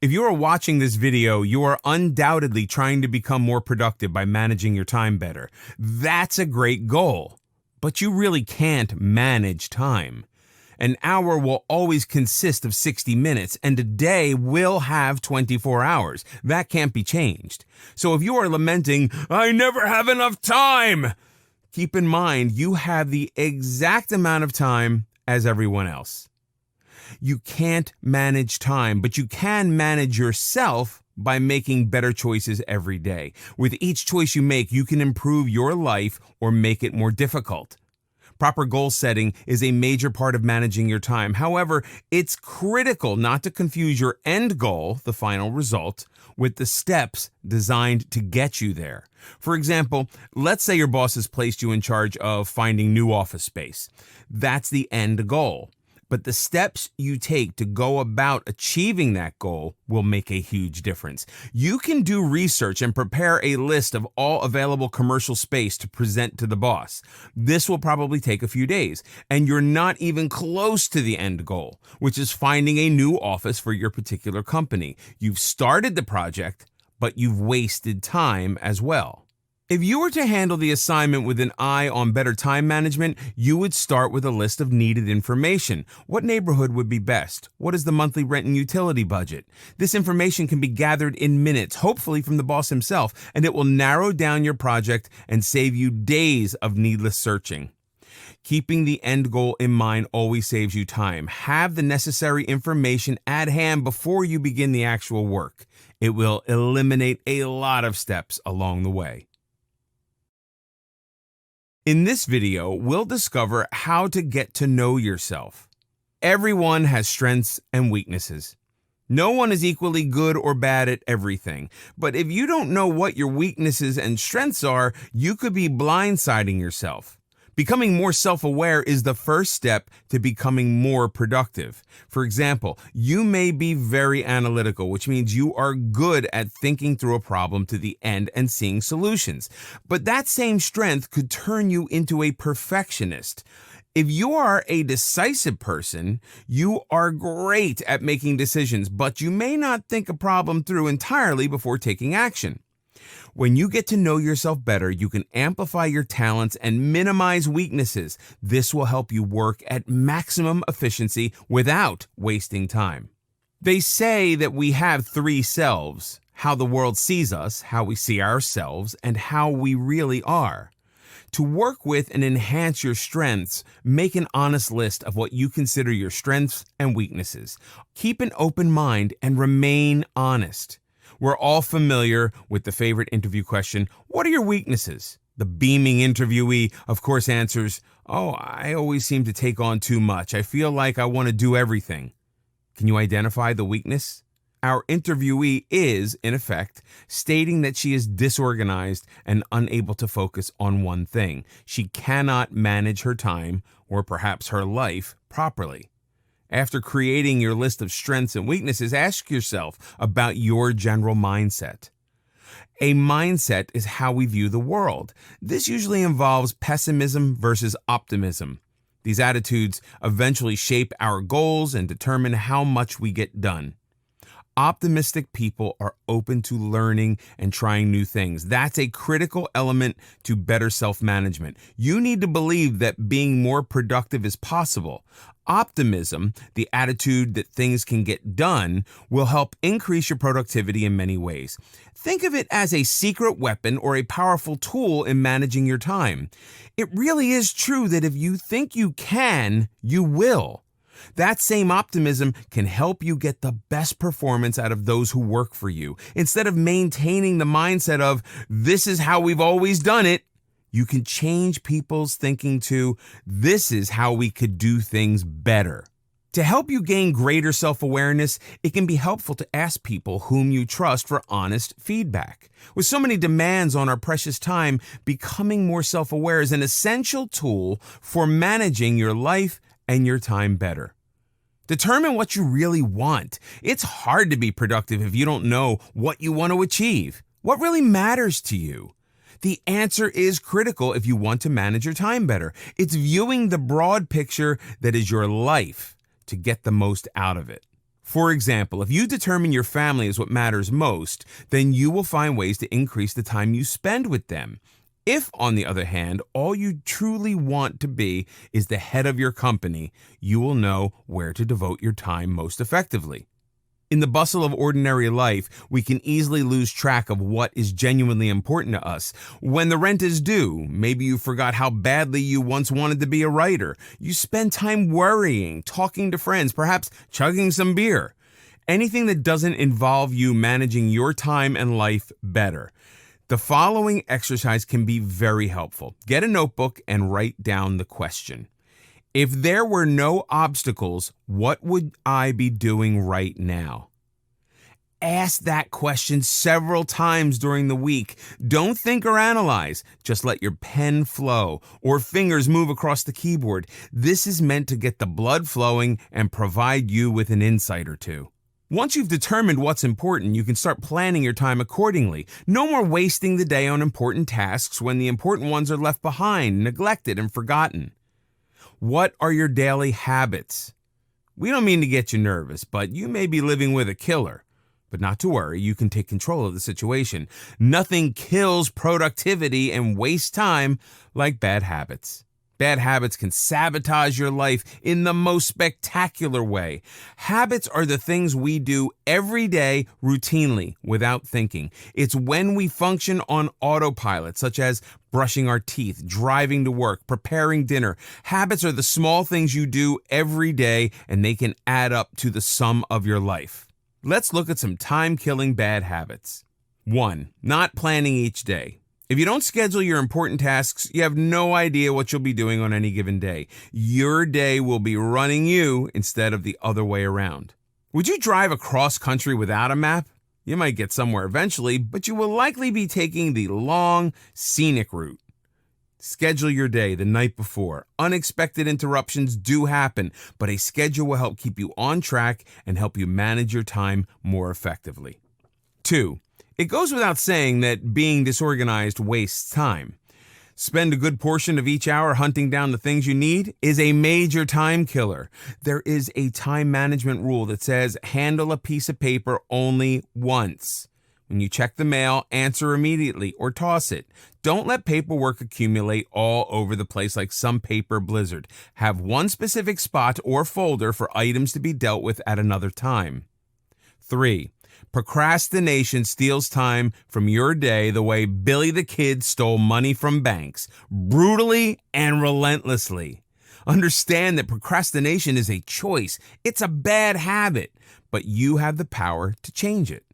If you are watching this video, you are undoubtedly trying to become more productive by managing your time better. That's a great goal, but you really can't manage time. An hour will always consist of 60 minutes, and a day will have 24 hours. That can't be changed. So if you are lamenting, "I never have enough time," keep in mind you have the exact amount of time as everyone else. You can't manage time, but you can manage yourself by making better choices every day. With each choice you make, you can improve your life or make it more difficult. Proper goal setting is a major part of managing your time. However, it's critical not to confuse your end goal, the final result, with the steps designed to get you there. For example, let's say your boss has placed you in charge of finding new office space. That's the end goal. But the steps you take to go about achieving that goal will make a huge difference. You can do research and prepare a list of all available commercial space to present to the boss. This will probably take a few days, and you're not even close to the end goal, which is finding a new office for your particular company. You've started the project, but you've wasted time as well. If you were to handle the assignment with an eye on better time management, you would start with a list of needed information. What neighborhood would be best? What is the monthly rent and utility budget? This information can be gathered in minutes, hopefully from the boss himself, and it will narrow down your project and save you days of needless searching. Keeping the end goal in mind always saves you time. Have the necessary information at hand before you begin the actual work. It will eliminate a lot of steps along the way. In this video, we'll discover how to get to know yourself. Everyone has strengths and weaknesses. No one is equally good or bad at everything. But if you don't know what your weaknesses and strengths are, you could be blindsiding yourself. Becoming more self-aware is the first step to becoming more productive. For example, you may be very analytical, which means you are good at thinking through a problem to the end and seeing solutions. But that same strength could turn you into a perfectionist. If you are a decisive person, you are great at making decisions, but you may not think a problem through entirely before taking action. When you get to know yourself better, you can amplify your talents and minimize weaknesses. This will help you work at maximum efficiency without wasting time. They say that we have three selves: how the world sees us, how we see ourselves, and how we really are. To work with and enhance your strengths, make an honest list of what you consider your strengths and weaknesses. Keep an open mind and remain honest. We're all familiar with the favorite interview question, "What are your weaknesses?" The beaming interviewee, of course, answers, "Oh, I always seem to take on too much. I feel like I want to do everything." Can you identify the weakness? Our interviewee is, in effect, stating that she is disorganized and unable to focus on one thing. She cannot manage her time, or perhaps her life, properly. After creating your list of strengths and weaknesses, ask yourself about your general mindset. A mindset is how we view the world. This usually involves pessimism versus optimism. These attitudes eventually shape our goals and determine how much we get done. Optimistic people are open to learning and trying new things. That's a critical element to better self-management. You need to believe that being more productive is possible. Optimism, the attitude that things can get done, will help increase your productivity in many ways. Think of it as a secret weapon or a powerful tool in managing your time. It really is true that if you think you can, you will. That same optimism can help you get the best performance out of those who work for you. Instead of maintaining the mindset of, "This is how we've always done it," you can change people's thinking to, "This is how we could do things better." To help you gain greater self-awareness, it can be helpful to ask people whom you trust for honest feedback. With so many demands on our precious time, becoming more self-aware is an essential tool for managing your life and your time better. Determine what you really want. It's hard to be productive if you don't know what you want to achieve. What really matters to you? The answer is critical if you want to manage your time better. It's viewing the broad picture that is your life to get the most out of it. For example, if you determine your family is what matters most, then you will find ways to increase the time you spend with them. If, on the other hand, all you truly want to be is the head of your company, you will know where to devote your time most effectively. In the bustle of ordinary life, we can easily lose track of what is genuinely important to us. When the rent is due, maybe you forgot how badly you once wanted to be a writer. You spend time worrying, talking to friends, perhaps chugging some beer. Anything that doesn't involve you managing your time and life better. The following exercise can be very helpful. Get a notebook and write down the question. If there were no obstacles, what would I be doing right now? Ask that question several times during the week. Don't think or analyze. Just let your pen flow or fingers move across the keyboard. This is meant to get the blood flowing and provide you with an insight or two. Once you've determined what's important, you can start planning your time accordingly. No more wasting the day on important tasks when the important ones are left behind, neglected, and forgotten. What are your daily habits? We don't mean to get you nervous, but you may be living with a killer. But not to worry, you can take control of the situation. Nothing kills productivity and wastes time like bad habits. Bad habits can sabotage your life in the most spectacular way. Habits are the things we do every day routinely without thinking. It's when we function on autopilot, such as brushing our teeth, driving to work, preparing dinner. Habits are the small things you do every day, and they can add up to the sum of your life. Let's look at some time-killing bad habits. 1. Not planning each day. If you don't schedule your important tasks, you have no idea what you'll be doing on any given day. Your day will be running you instead of the other way around. Would you drive across country without a map? You might get somewhere eventually, but you will likely be taking the long, scenic route. Schedule your day the night before. Unexpected interruptions do happen, but a schedule will help keep you on track and help you manage your time more effectively. 2. It goes without saying that being disorganized wastes time. Spend a good portion of each hour hunting down the things you need is a major time killer. There is a time management rule that says handle a piece of paper only once. When you check the mail, answer immediately or toss it. Don't let paperwork accumulate all over the place like some paper blizzard. Have one specific spot or folder for items to be dealt with at another time. 3. Procrastination steals time from your day the way Billy the Kid stole money from banks, brutally and relentlessly. Understand that procrastination is a choice. It's a bad habit, but you have the power to change it.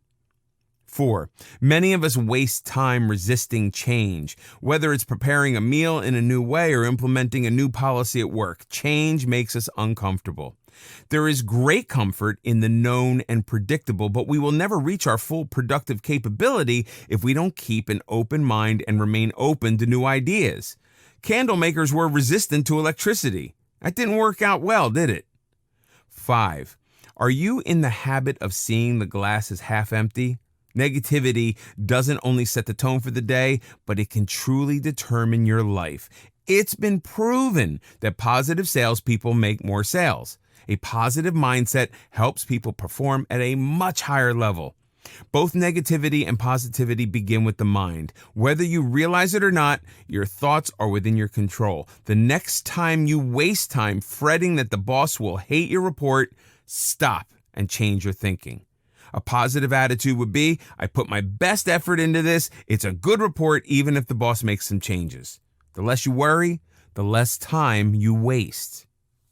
4. Many of us waste time resisting change. Whether it's preparing a meal in a new way or implementing a new policy at work, change makes us uncomfortable. There is great comfort in the known and predictable, but we will never reach our full productive capability if we don't keep an open mind and remain open to new ideas. Candle makers were resistant to electricity. That didn't work out well, did it? 5. Are you in the habit of seeing the glass as half empty? Negativity doesn't only set the tone for the day, but it can truly determine your life. It's been proven that positive salespeople make more sales. A positive mindset helps people perform at a much higher level. Both negativity and positivity begin with the mind. Whether you realize it or not, your thoughts are within your control. The next time you waste time fretting that the boss will hate your report, stop and change your thinking. A positive attitude would be, I put my best effort into this. It's a good report even if the boss makes some changes. The less you worry, the less time you waste.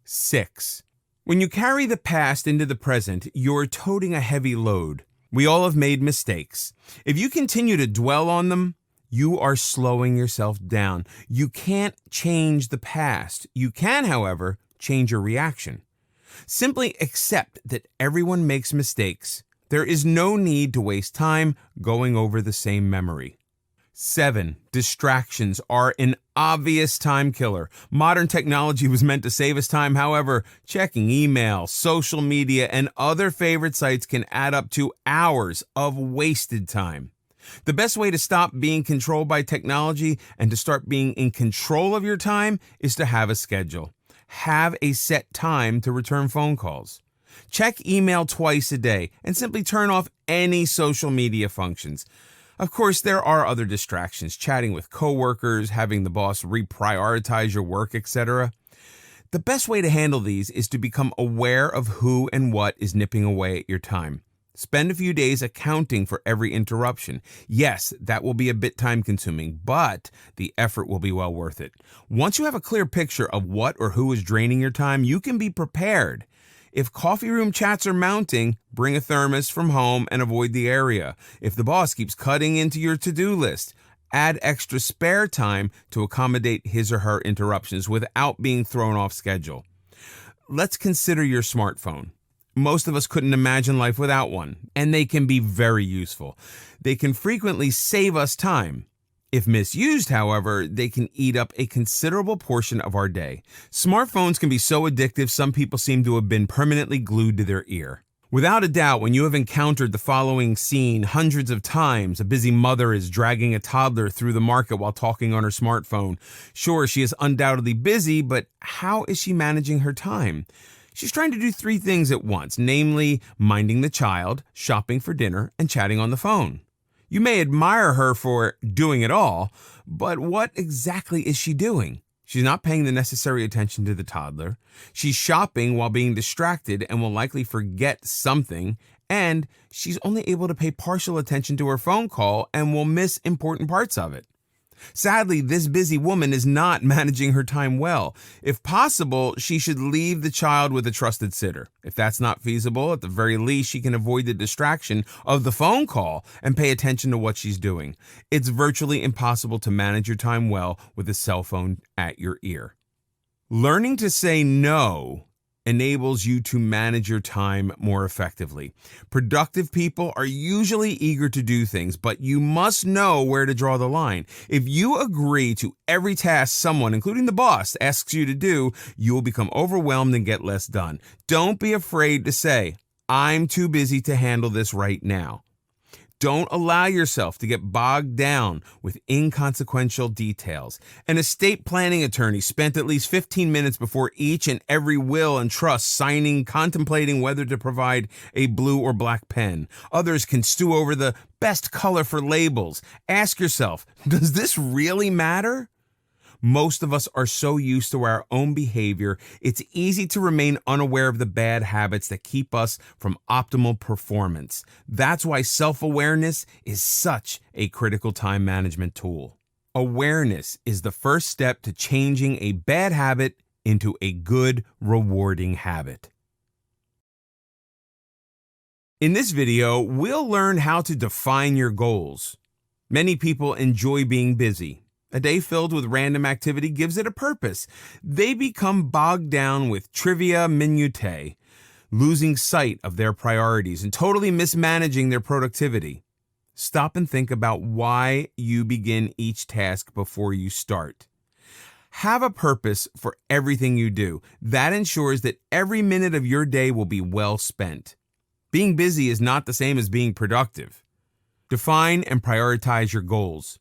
6. When you carry the past into the present, you're toting a heavy load. We all have made mistakes. If you continue to dwell on them, you are slowing yourself down. You can't change the past. You can, however, change your reaction. Simply accept that everyone makes mistakes. There is no need to waste time going over the same memory. 7. Distractions are an obvious time killer. Modern technology was meant to save us time. However, checking email, social media, and other favorite sites can add up to hours of wasted time. The best way to stop being controlled by technology and to start being in control of your time is to have a schedule. Have a set time to return phone calls. Check email twice a day and simply turn off any social media functions. Of course, there are other distractions, chatting with coworkers, having the boss reprioritize your work, etc. The best way to handle these is to become aware of who and what is nipping away at your time. Spend a few days accounting for every interruption. Yes, that will be a bit time-consuming, but the effort will be well worth it. Once you have a clear picture of what or who is draining your time, you can be prepared. If coffee room chats are mounting, bring a thermos from home and avoid the area. If the boss keeps cutting into your to-do list, add extra spare time to accommodate his or her interruptions without being thrown off schedule. Let's consider your smartphone. Most of us couldn't imagine life without one, and they can be very useful. They can frequently save us time. If misused, however, they can eat up a considerable portion of our day. Smartphones can be so addictive, some people seem to have been permanently glued to their ear. Without a doubt, when you have encountered the following scene hundreds of times, a busy mother is dragging a toddler through the market while talking on her smartphone. Sure, she is undoubtedly busy, but how is she managing her time? She's trying to do three things at once, namely minding the child, shopping for dinner, and chatting on the phone. You may admire her for doing it all, but what exactly is she doing? She's not paying the necessary attention to the toddler. She's shopping while being distracted and will likely forget something. And she's only able to pay partial attention to her phone call and will miss important parts of it. Sadly, this busy woman is not managing her time well. If possible, she should leave the child with a trusted sitter. If that's not feasible, at the very least, she can avoid the distraction of the phone call and pay attention to what she's doing. It's virtually impossible to manage your time well with a cell phone at your ear. Learning to say no enables you to manage your time more effectively. Productive people are usually eager to do things, but you must know where to draw the line. If you agree to every task someone, including the boss, asks you to do, you will become overwhelmed and get less done. Don't be afraid to say, "I'm too busy to handle this right now." Don't allow yourself to get bogged down with inconsequential details. An estate planning attorney spent at least 15 minutes before each and every will and trust signing, contemplating whether to provide a blue or black pen. Others can stew over the best color for labels. Ask yourself, does this really matter? Most of us are so used to our own behavior, it's easy to remain unaware of the bad habits that keep us from optimal performance. That's why self-awareness is such a critical time management tool. Awareness is the first step to changing a bad habit into a good, rewarding habit. In this video, we'll learn how to define your goals. Many people enjoy being busy. A day filled with random activity gives it a purpose. They become bogged down with trivia minutiae, losing sight of their priorities and totally mismanaging their productivity. Stop and think about why you begin each task before you start. Have a purpose for everything you do. That ensures that every minute of your day will be well spent. Being busy is not the same as being productive. Define and prioritize your goals.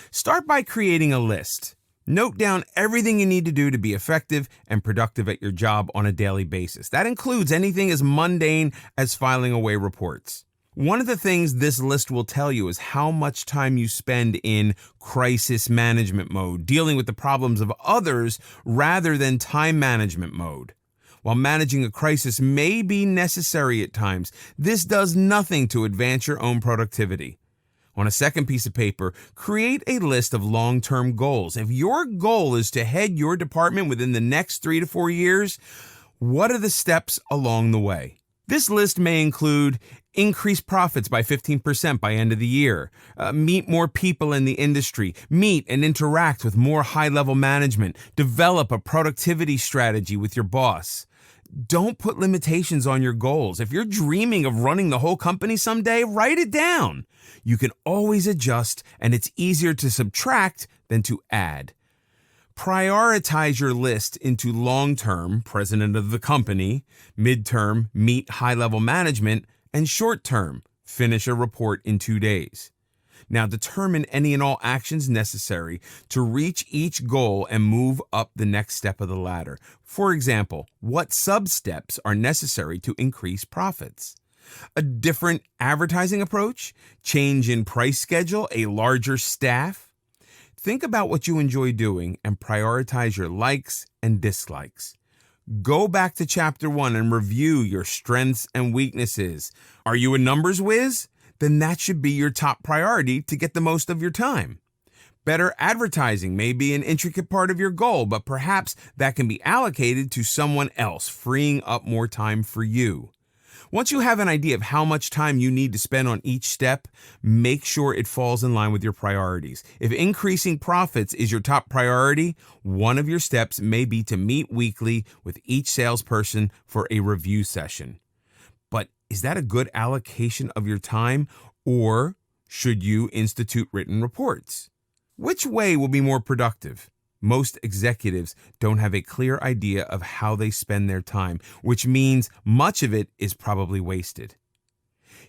Start by creating a list. Note down everything you need to do to be effective and productive at your job on a daily basis. That includes anything as mundane as filing away reports. One of the things this list will tell you is how much time you spend in crisis management mode, dealing with the problems of others rather than time management mode. While managing a crisis may be necessary at times, this does nothing to advance your own productivity. On a second piece of paper, create a list of long-term goals. If your goal is to head your department within the next 3 to 4 years, what are the steps along the way? This list may include increase profits by 15% by end of the year, meet more people in the industry, meet and interact with more high-level management, develop a productivity strategy with your boss. Don't put limitations on your goals. If you're dreaming of running the whole company someday, write it down. You can always adjust, and it's easier to subtract than to add. Prioritize your list into long-term, president of the company, mid-term, meet high-level management, and short-term, finish a report in 2 days. Now determine any and all actions necessary to reach each goal and move up the next step of the ladder. For example, what sub-steps are necessary to increase profits? A different advertising approach? Change in price schedule? A larger staff? Think about what you enjoy doing and prioritize your likes and dislikes. Go back to chapter 1 and review your strengths and weaknesses. Are you a numbers whiz? Then that should be your top priority to get the most of your time. Better advertising may be an intricate part of your goal, but perhaps that can be allocated to someone else, freeing up more time for you. Once you have an idea of how much time you need to spend on each step, make sure it falls in line with your priorities. If increasing profits is your top priority, one of your steps may be to meet weekly with each salesperson for a review session. But is that a good allocation of your time, or should you institute written reports? Which way will be more productive? Most executives don't have a clear idea of how they spend their time, which means much of it is probably wasted.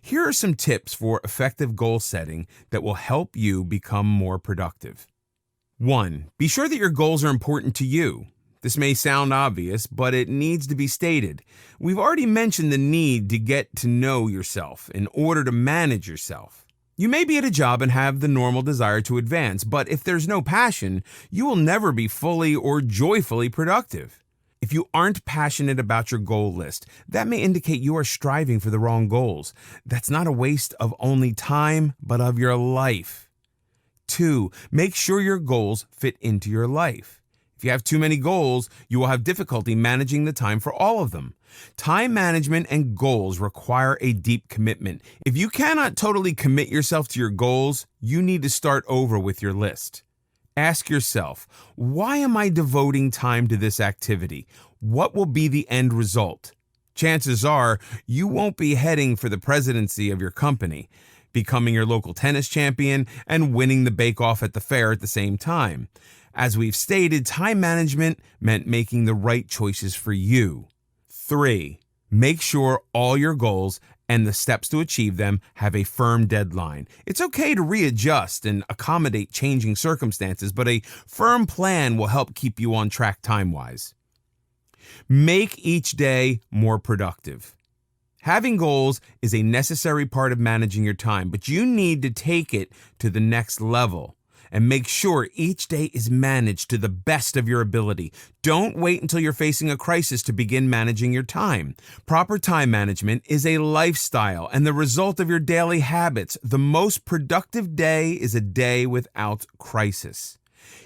Here are some tips for effective goal setting that will help you become more productive. 1. Be sure that your goals are important to you. This may sound obvious, but it needs to be stated. We've already mentioned the need to get to know yourself in order to manage yourself. You may be at a job and have the normal desire to advance, but if there's no passion, you will never be fully or joyfully productive. If you aren't passionate about your goal list, that may indicate you are striving for the wrong goals. That's not a waste of only time, but of your life. 2. Make sure your goals fit into your life. If you have too many goals, you will have difficulty managing the time for all of them. Time management and goals require a deep commitment. If you cannot totally commit yourself to your goals, you need to start over with your list. Ask yourself, why am I devoting time to this activity? What will be the end result? Chances are you won't be heading for the presidency of your company, becoming your local tennis champion, and winning the bake-off at the fair at the same time. As we've stated, time management meant making the right choices for you. 3. Make sure all your goals and the steps to achieve them have a firm deadline. It's okay to readjust and accommodate changing circumstances, but a firm plan will help keep you on track time-wise. Make each day more productive. Having goals is a necessary part of managing your time, but you need to take it to the next level and make sure each day is managed to the best of your ability. Don't wait until you're facing a crisis to begin managing your time. Proper time management is a lifestyle and the result of your daily habits. The most productive day is a day without crisis.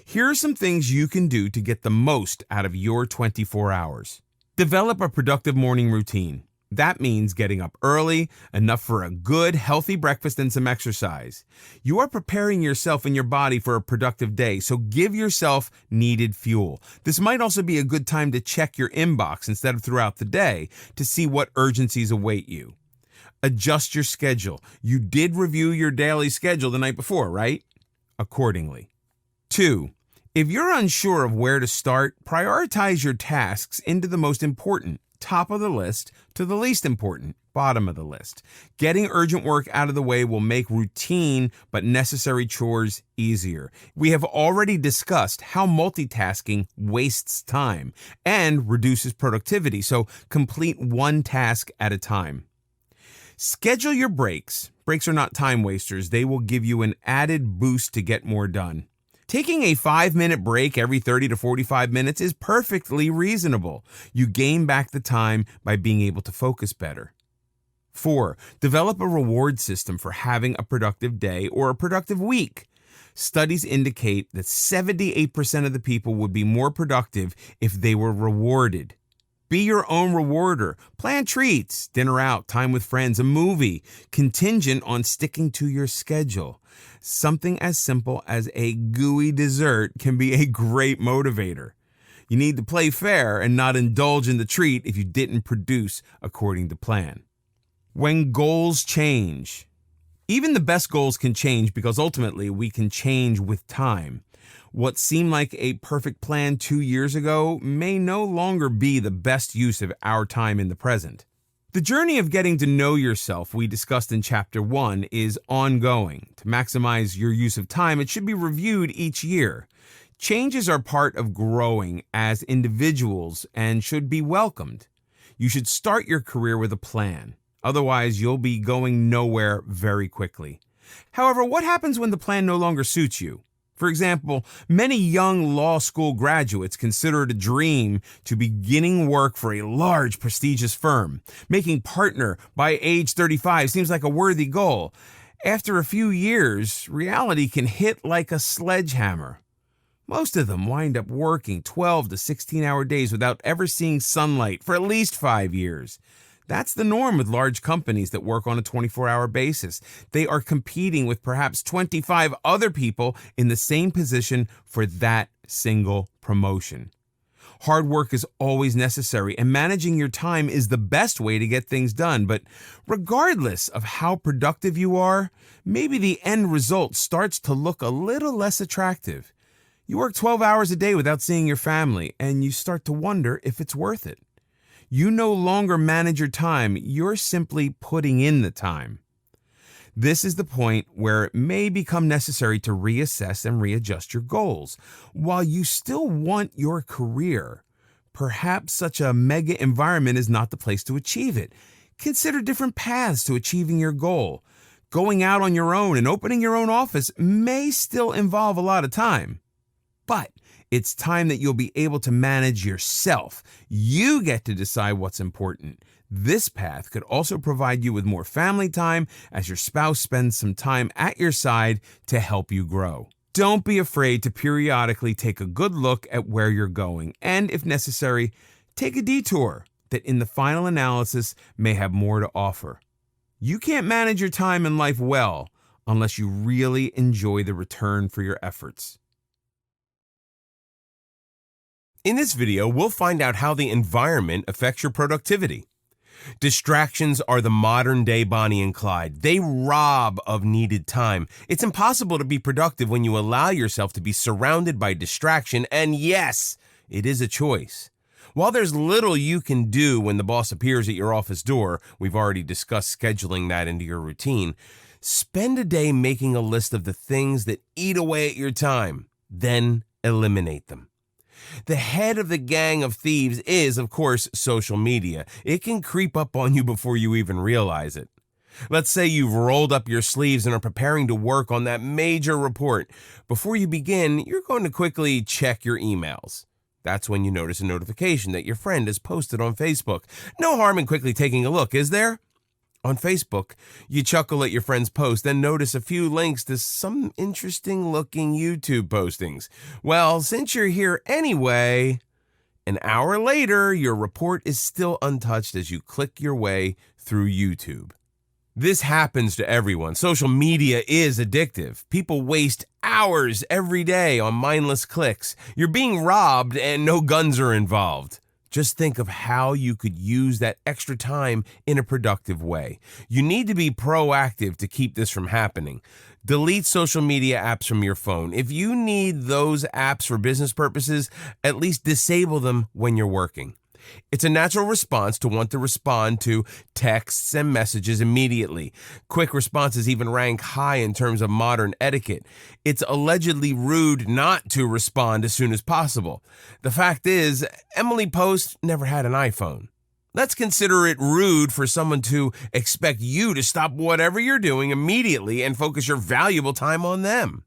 Here are some things you can do to get the most out of your 24 hours. Develop a productive morning routine. That means getting up early, enough for a good, healthy breakfast and some exercise. You are preparing yourself and your body for a productive day, so give yourself needed fuel. This might also be a good time to check your inbox instead of throughout the day to see what urgencies await you. Adjust your schedule. You did review your daily schedule the night before, right? Accordingly. 2. If you're unsure of where to start, prioritize your tasks into the most important, top of the list, to the least important, bottom of the list. Getting urgent work out of the way will make routine but necessary chores easier. We have already discussed how multitasking wastes time and reduces productivity, so complete one task at a time. Schedule your breaks. Breaks are not time wasters. They will give you an added boost to get more done. Taking a 5-minute break every 30 to 45 minutes is perfectly reasonable. You gain back the time by being able to focus better. 4. Develop a reward system for having a productive day or a productive week. Studies indicate that 78% of the people would be more productive if they were rewarded. Be your own rewarder. Plan treats, dinner out, time with friends, a movie, contingent on sticking to your schedule. Something as simple as a gooey dessert can be a great motivator. You need to play fair and not indulge in the treat if you didn't produce according to plan. When goals change. Even the best goals can change because ultimately we can change with time. What seemed like a perfect plan 2 years ago may no longer be the best use of our time in the present. The journey of getting to know yourself we discussed in Chapter 1 is ongoing. To maximize your use of time, it should be reviewed each year. Changes are part of growing as individuals and should be welcomed. You should start your career with a plan. Otherwise, you'll be going nowhere very quickly. However, what happens when the plan no longer suits you? For example, many young law school graduates consider it a dream to beginning work for a large, prestigious firm. Making partner by age 35 seems like a worthy goal. After a few years, reality can hit like a sledgehammer. Most of them wind up working 12 to 16-hour days without ever seeing sunlight for at least 5 years. That's the norm with large companies that work on a 24-hour basis. They are competing with perhaps 25 other people in the same position for that single promotion. Hard work is always necessary, and managing your time is the best way to get things done. But regardless of how productive you are, maybe the end result starts to look a little less attractive. You work 12 hours a day without seeing your family, and you start to wonder if it's worth it. You no longer manage your time, you're simply putting in the time. This is the point where it may become necessary to reassess and readjust your goals. While you still want your career, perhaps such a mega environment is not the place to achieve it. Consider different paths to achieving your goal. Going out on your own and opening your own office may still involve a lot of time, but it's time that you'll be able to manage yourself. You get to decide what's important. This path could also provide you with more family time as your spouse spends some time at your side to help you grow. Don't be afraid to periodically take a good look at where you're going, and if necessary, take a detour that in the final analysis may have more to offer. You can't manage your time and life well unless you really enjoy the return for your efforts. In this video, we'll find out how the environment affects your productivity. Distractions are the modern-day Bonnie and Clyde. They rob of needed time. It's impossible to be productive when you allow yourself to be surrounded by distraction, and yes, it is a choice. While there's little you can do when the boss appears at your office door, we've already discussed scheduling that into your routine, spend a day making a list of the things that eat away at your time, then eliminate them. The head of the gang of thieves is, of course, social media. It can creep up on you before you even realize it. Let's say you've rolled up your sleeves and are preparing to work on that major report. Before you begin, you're going to quickly check your emails. That's when you notice a notification that your friend has posted on Facebook. No harm in quickly taking a look, is there? On Facebook, you chuckle at your friend's post, then notice a few links to some interesting-looking YouTube postings. Well, since you're here anyway, an hour later, your report is still untouched as you click your way through YouTube. This happens to everyone. Social media is addictive. People waste hours every day on mindless clicks. You're being robbed and no guns are involved. Just think of how you could use that extra time in a productive way. You need to be proactive to keep this from happening. Delete social media apps from your phone. If you need those apps for business purposes, at least disable them when you're working. It's a natural response to want to respond to texts and messages immediately. Quick responses even rank high in terms of modern etiquette. It's allegedly rude not to respond as soon as possible. The fact is, Emily Post never had an iPhone. Let's consider it rude for someone to expect you to stop whatever you're doing immediately and focus your valuable time on them.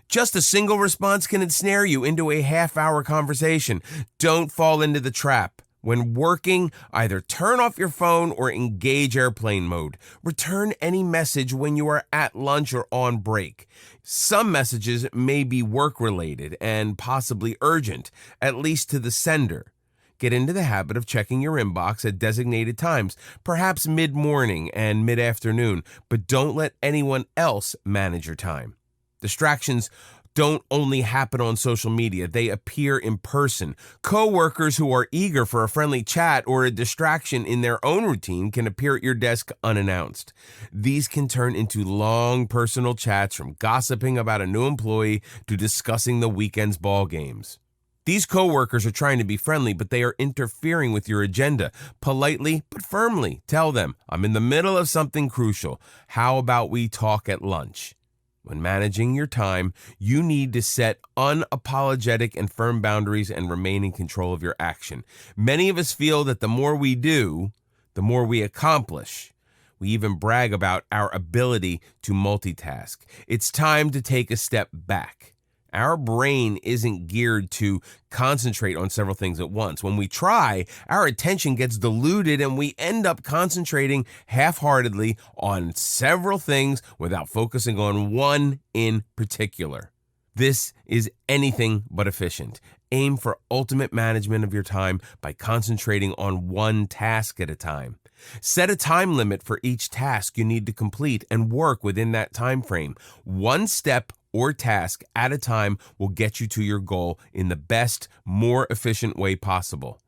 Just a single response can ensnare you into a half-hour conversation. Don't fall into the trap. When working, either turn off your phone or engage airplane mode. Return any message when you are at lunch or on break. Some messages may be work-related and possibly urgent, at least to the sender. Get into the habit of checking your inbox at designated times, perhaps mid-morning and mid-afternoon, but don't let anyone else manage your time. Distractions don't only happen on social media, they appear in person. Coworkers who are eager for a friendly chat or a distraction in their own routine can appear at your desk unannounced. These can turn into long personal chats, from gossiping about a new employee to discussing the weekend's ball games. These coworkers are trying to be friendly, but they are interfering with your agenda. Politely but firmly tell them, I'm in the middle of something crucial. How about we talk at lunch? When managing your time, you need to set unapologetic and firm boundaries and remain in control of your action. Many of us feel that the more we do, the more we accomplish. We even brag about our ability to multitask. It's time to take a step back. Our brain isn't geared to concentrate on several things at once. When we try, our attention gets diluted and we end up concentrating half-heartedly on several things without focusing on one in particular. This is anything but efficient. Aim for ultimate management of your time by concentrating on one task at a time. Set a time limit for each task you need to complete and work within that time frame. One step or task at a time will get you to your goal in the best, more efficient way possible.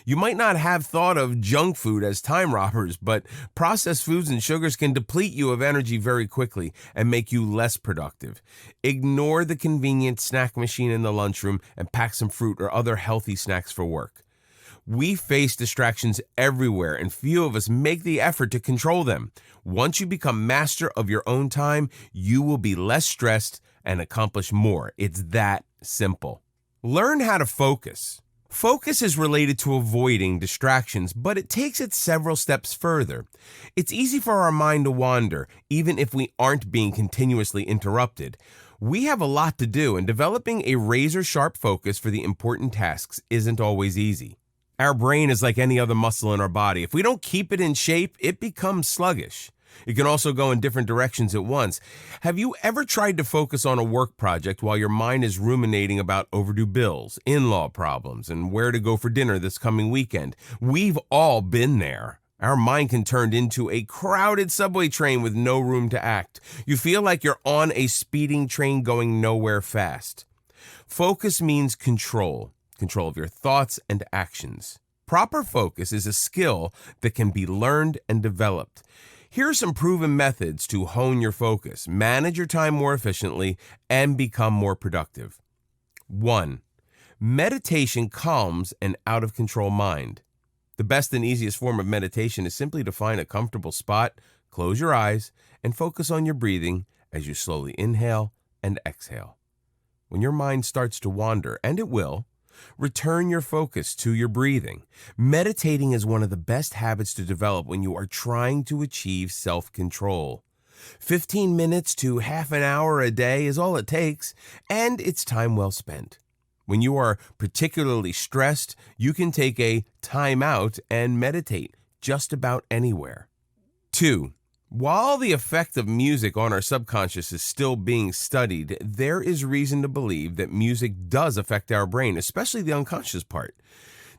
You might not have thought of junk food as time robbers, but processed foods and sugars can deplete you of energy very quickly and make you less productive. Ignore the convenient snack machine in the lunchroom and pack some fruit or other healthy snacks for work. We face distractions everywhere, and few of us make the effort to control them. Once you become master of your own time, you will be less stressed and accomplish more. It's that simple. Learn how to focus. Focus is related to avoiding distractions, but it takes it several steps further. It's easy for our mind to wander, even if we aren't being continuously interrupted. We have a lot to do, and developing a razor-sharp focus for the important tasks isn't always easy. Our brain is like any other muscle in our body. If we don't keep it in shape, it becomes sluggish. It can also go in different directions at once. Have you ever tried to focus on a work project while your mind is ruminating about overdue bills, in-law problems, and where to go for dinner this coming weekend? We've all been there. Our mind can turn into a crowded subway train with no room to act. You feel like you're on a speeding train going nowhere fast. Focus means control of your thoughts and actions. Proper focus is a skill that can be learned and developed. Here are some proven methods to hone your focus, manage your time more efficiently, and become more productive. 1. Meditation calms an out-of-control mind. The best and easiest form of meditation is simply to find a comfortable spot, close your eyes, and focus on your breathing as you slowly inhale and exhale. When your mind starts to wander, and it will, return your focus to your breathing. Meditating is one of the best habits to develop when you are trying to achieve self-control. 15 minutes to half an hour a day is all it takes, and it's time well spent. When you are particularly stressed, you can take a time out and meditate just about anywhere. 2. While the effect of music on our subconscious is still being studied, there is reason to believe that music does affect our brain, especially the unconscious part.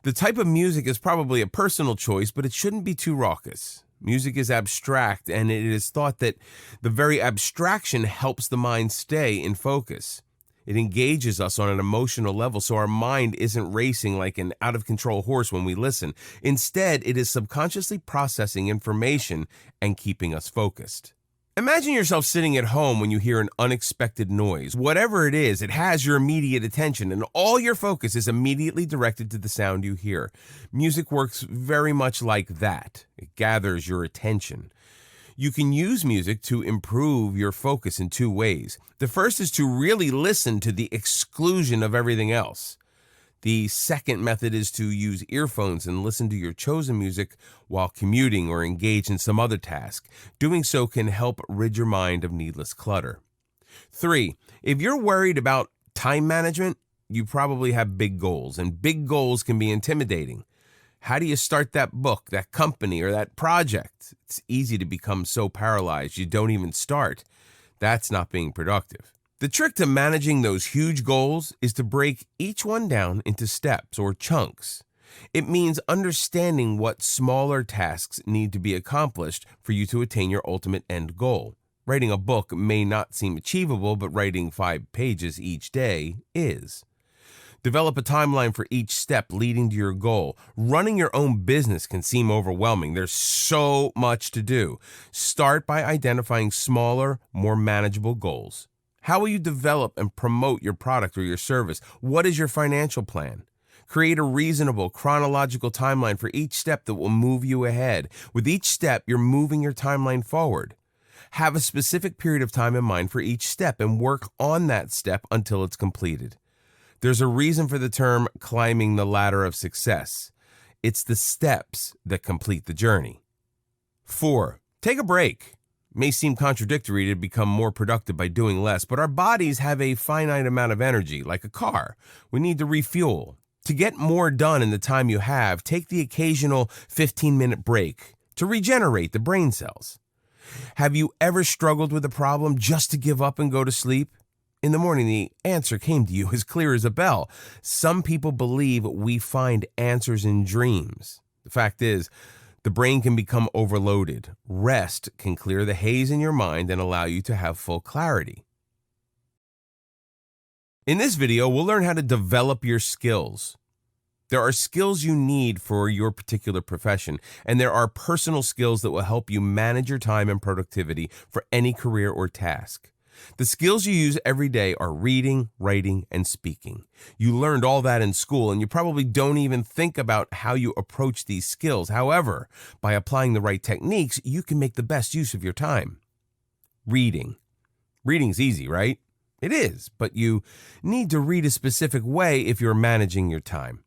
The type of music is probably a personal choice, but it shouldn't be too raucous. Music is abstract, and it is thought that the very abstraction helps the mind stay in focus. It engages us on an emotional level so our mind isn't racing like an out-of-control horse when we listen. Instead, it is subconsciously processing information and keeping us focused. Imagine yourself sitting at home when you hear an unexpected noise. Whatever it is, it has your immediate attention, and all your focus is immediately directed to the sound you hear. Music works very much like that. It gathers your attention. You can use music to improve your focus in 2 ways. The first is to really listen to the exclusion of everything else. The second method is to use earphones and listen to your chosen music while commuting or engage in some other task. Doing so can help rid your mind of needless clutter. 3. If you're worried about time management, you probably have big goals, and big goals can be intimidating. How do you start that book, that company, or that project? It's easy to become so paralyzed you don't even start. That's not being productive. The trick to managing those huge goals is to break each one down into steps or chunks. It means understanding what smaller tasks need to be accomplished for you to attain your ultimate end goal. Writing a book may not seem achievable, but writing 5 pages each day is. Develop a timeline for each step leading to your goal. Running your own business can seem overwhelming. There's so much to do. Start by identifying smaller, more manageable goals. How will you develop and promote your product or your service? What is your financial plan? Create a reasonable chronological timeline for each step that will move you ahead. With each step, you're moving your timeline forward. Have a specific period of time in mind for each step and work on that step until it's completed. There's a reason for the term climbing the ladder of success. It's the steps that complete the journey. 4. Take a break. It may seem contradictory to become more productive by doing less, but our bodies have a finite amount of energy, like a car. We need to refuel. To get more done in the time you have, take the occasional 15-minute break to regenerate the brain cells. Have you ever struggled with a problem just to give up and go to sleep? In the morning, the answer came to you as clear as a bell. Some people believe we find answers in dreams. The fact is, the brain can become overloaded. Rest can clear the haze in your mind and allow you to have full clarity. In this video, we'll learn how to develop your skills. There are skills you need for your particular profession, and there are personal skills that will help you manage your time and productivity for any career or task. The skills you use every day are reading, writing, and speaking. You learned all that in school, and you probably don't even think about how you approach these skills. However, by applying the right techniques, you can make the best use of your time. Reading. Reading's easy, right? It is, but you need to read a specific way if you're managing your time.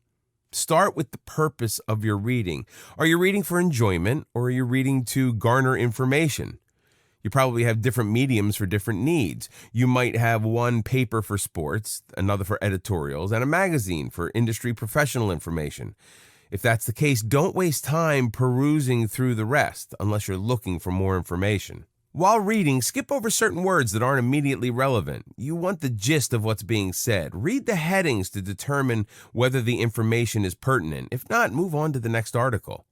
Start with the purpose of your reading. Are you reading for enjoyment, or are you reading to garner information? You probably have different mediums for different needs. You might have one paper for sports, another for editorials, and a magazine for industry professional information. If that's the case, don't waste time perusing through the rest unless you're looking for more information. While reading, skip over certain words that aren't immediately relevant. You want the gist of what's being said. Read the headings to determine whether the information is pertinent. If not, move on to the next article.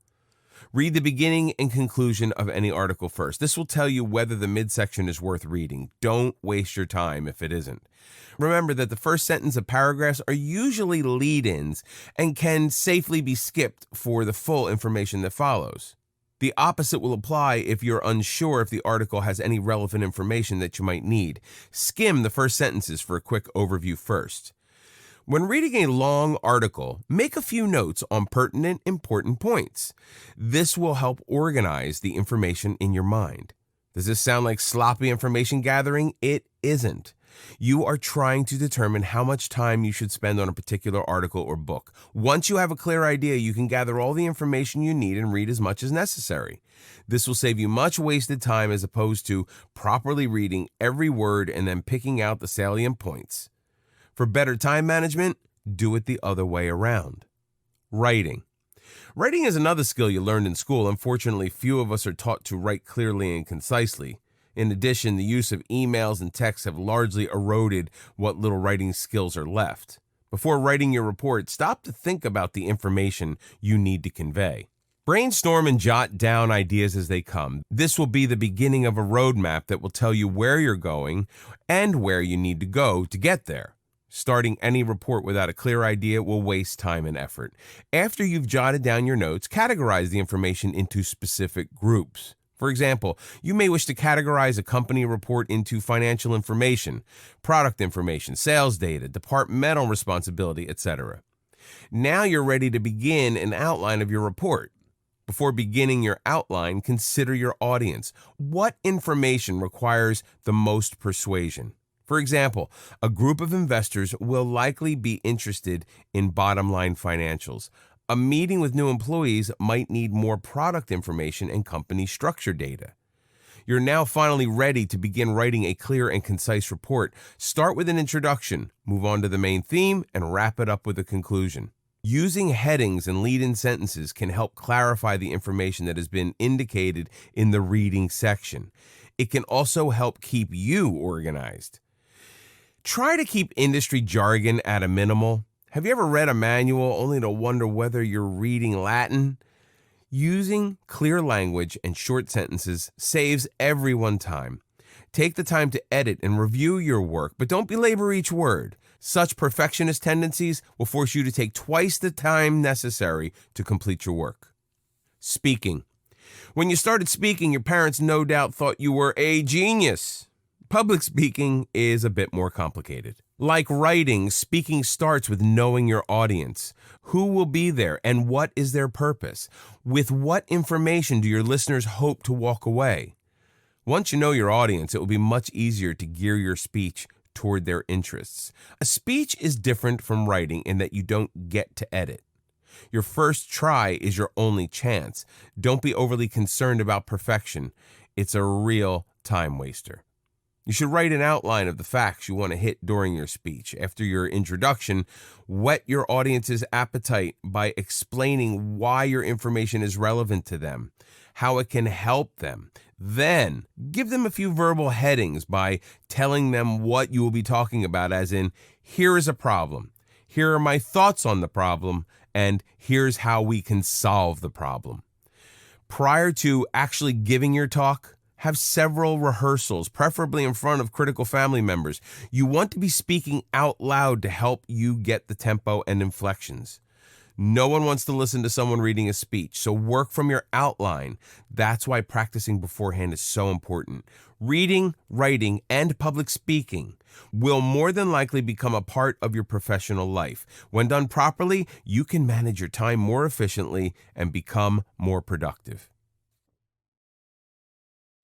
Read the beginning and conclusion of any article first. This will tell you whether the midsection is worth reading. Don't waste your time if it isn't. Remember that the first sentence of paragraphs are usually lead-ins and can safely be skipped for the full information that follows. The opposite will apply if you're unsure if the article has any relevant information that you might need. Skim the first sentences for a quick overview first. When reading a long article, make a few notes on pertinent, important points. This will help organize the information in your mind. Does this sound like sloppy information gathering? It isn't. You are trying to determine how much time you should spend on a particular article or book. Once you have a clear idea, you can gather all the information you need and read as much as necessary. This will save you much wasted time as opposed to properly reading every word and then picking out the salient points. For better time management, do it the other way around. Writing. Writing is another skill you learned in school. Unfortunately, few of us are taught to write clearly and concisely. In addition, the use of emails and texts have largely eroded what little writing skills are left. Before writing your report, stop to think about the information you need to convey. Brainstorm and jot down ideas as they come. This will be the beginning of a roadmap that will tell you where you're going and where you need to go to get there. Starting any report without a clear idea will waste time and effort. After you've jotted down your notes, categorize the information into specific groups. For example, you may wish to categorize a company report into financial information, product information, sales data, departmental responsibility, etc. Now you're ready to begin an outline of your report. Before beginning your outline, consider your audience. What information requires the most persuasion? For example, a group of investors will likely be interested in bottom-line financials. A meeting with new employees might need more product information and company structure data. You're now finally ready to begin writing a clear and concise report. Start with an introduction, move on to the main theme, and wrap it up with a conclusion. Using headings and lead-in sentences can help clarify the information that has been indicated in the reading section. It can also help keep you organized. Try to keep industry jargon at a minimal. Have you ever read a manual only to wonder whether you're reading Latin? Using clear language and short sentences saves everyone time. Take the time to edit and review your work, but don't belabor each word. Such perfectionist tendencies will force you to take twice the time necessary to complete your work. Speaking. When you started speaking, your parents no doubt thought you were a genius. Public speaking is a bit more complicated. Like writing, speaking starts with knowing your audience. Who will be there and what is their purpose? With what information do your listeners hope to walk away? Once you know your audience, it will be much easier to gear your speech toward their interests. A speech is different from writing in that you don't get to edit. Your first try is your only chance. Don't be overly concerned about perfection. It's a real time waster. You should write an outline of the facts you want to hit during your speech. After your introduction, whet your audience's appetite by explaining why your information is relevant to them, how it can help them. Then, give them a few verbal headings by telling them what you will be talking about, as in, here is a problem, here are my thoughts on the problem, and here's how we can solve the problem. Prior to actually giving your talk, have several rehearsals, preferably in front of critical family members. You want to be speaking out loud to help you get the tempo and inflections. No one wants to listen to someone reading a speech, so work from your outline. That's why practicing beforehand is so important. Reading, writing, and public speaking will more than likely become a part of your professional life. When done properly, you can manage your time more efficiently and become more productive.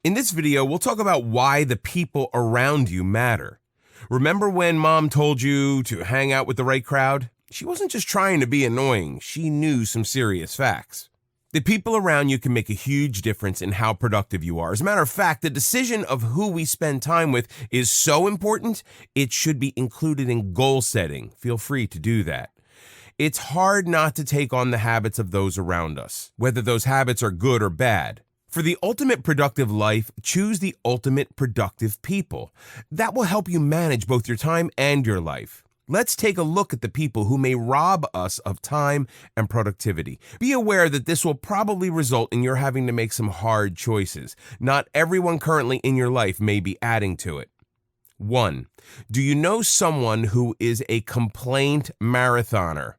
In this video, we'll talk about why the people around you matter. Remember when Mom told you to hang out with the right crowd? She wasn't just trying to be annoying. She knew some serious facts. The people around you can make a huge difference in how productive you are. As a matter of fact, the decision of who we spend time with is so important, it should be included in goal setting. Feel free to do that. It's hard not to take on the habits of those around us, whether those habits are good or bad. For the ultimate productive life, choose the ultimate productive people. That will help you manage both your time and your life. Let's take a look at the people who may rob us of time and productivity. Be aware that this will probably result in your having to make some hard choices. Not everyone currently in your life may be adding to it. 1. Do you know someone who is a complaint marathoner?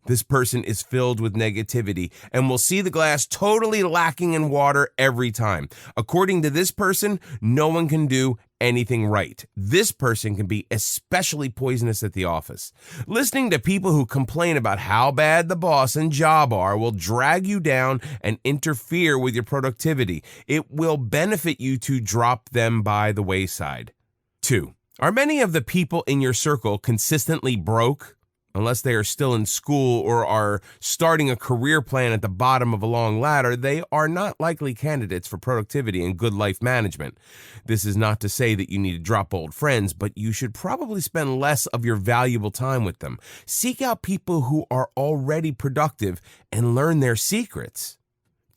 This person is filled with negativity and will see the glass totally lacking in water every time. According to this person, no one can do anything right. This person can be especially poisonous at the office. Listening to people who complain about how bad the boss and job are will drag you down and interfere with your productivity. It will benefit you to drop them by the wayside. 2. Are many of the people in your circle consistently broke? Unless they are still in school or are starting a career plan at the bottom of a long ladder, they are not likely candidates for productivity and good life management. This is not to say that you need to drop old friends, but you should probably spend less of your valuable time with them. Seek out people who are already productive and learn their secrets.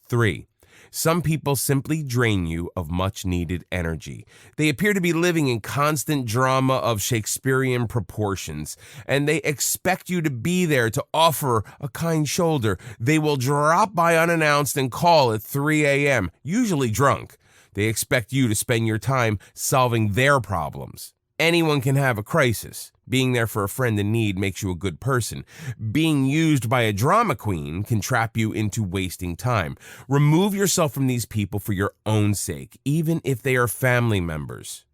3. Some people simply drain you of much-needed energy. They appear to be living in constant drama of Shakespearean proportions, and they expect you to be there to offer a kind shoulder. They will drop by unannounced and call at 3 a.m., usually drunk. They expect you to spend your time solving their problems. Anyone can have a crisis. Being there for a friend in need makes you a good person. Being used by a drama queen can trap you into wasting time. Remove yourself from these people for your own sake, even if they are family members.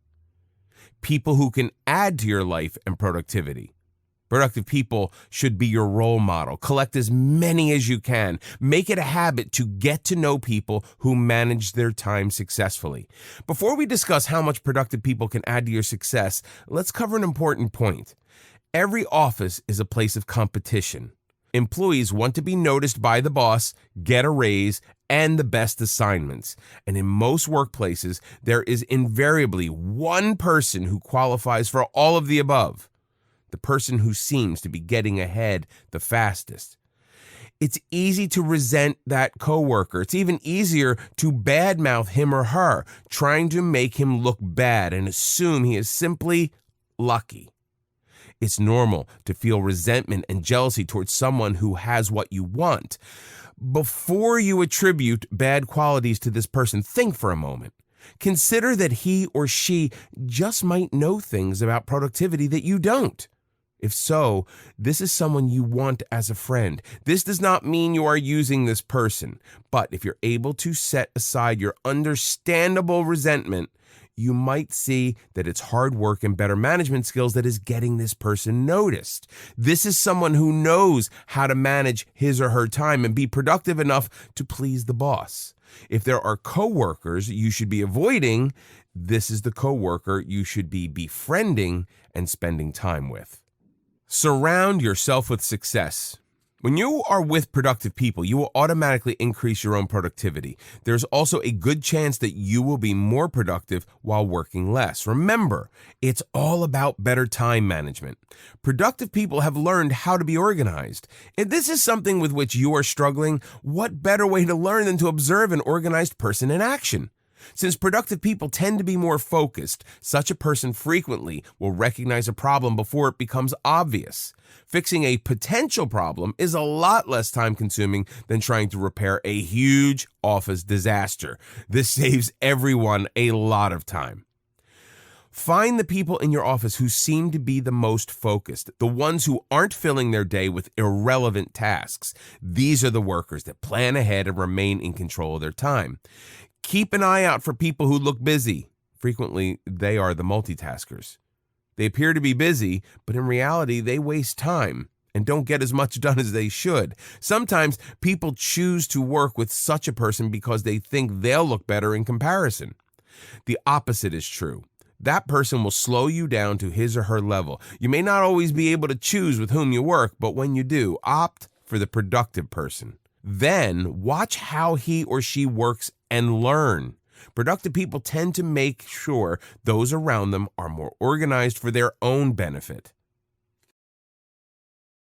People who can add to your life and productivity. Productive people should be your role model. Collect as many as you can. Make it a habit to get to know people who manage their time successfully. Before we discuss how much productive people can add to your success, let's cover an important point. Every office is a place of competition. Employees want to be noticed by the boss, get a raise, and the best assignments. And in most workplaces, there is invariably one person who qualifies for all of the above. The person who seems to be getting ahead the fastest. It's easy to resent that coworker. It's even easier to badmouth him or her, trying to make him look bad and assume he is simply lucky. It's normal to feel resentment and jealousy towards someone who has what you want. Before you attribute bad qualities to this person, think for a moment. Consider that he or she just might know things about productivity that you don't. If so, this is someone you want as a friend. This does not mean you are using this person, but if you're able to set aside your understandable resentment, you might see that it's hard work and better management skills that is getting this person noticed. This is someone who knows how to manage his or her time and be productive enough to please the boss. If there are coworkers you should be avoiding, this is the coworker you should be befriending and spending time with. Surround yourself with success. When you are with productive people, you will automatically increase your own productivity. There's also a good chance that you will be more productive while working less. Remember, it's all about better time management. Productive people have learned how to be organized. If this is something with which you are struggling, what better way to learn than to observe an organized person in action? Since productive people tend to be more focused, such a person frequently will recognize a problem before it becomes obvious. Fixing a potential problem is a lot less time-consuming than trying to repair a huge office disaster. This saves everyone a lot of time. Find the people in your office who seem to be the most focused, the ones who aren't filling their day with irrelevant tasks. These are the workers that plan ahead and remain in control of their time. Keep an eye out for people who look busy. Frequently, they are the multitaskers. They appear to be busy, but in reality, they waste time and don't get as much done as they should. Sometimes people choose to work with such a person because they think they'll look better in comparison. The opposite is true. That person will slow you down to his or her level. You may not always be able to choose with whom you work, but when you do, opt for the productive person. Then watch how he or she works and learn. Productive people tend to make sure those around them are more organized for their own benefit.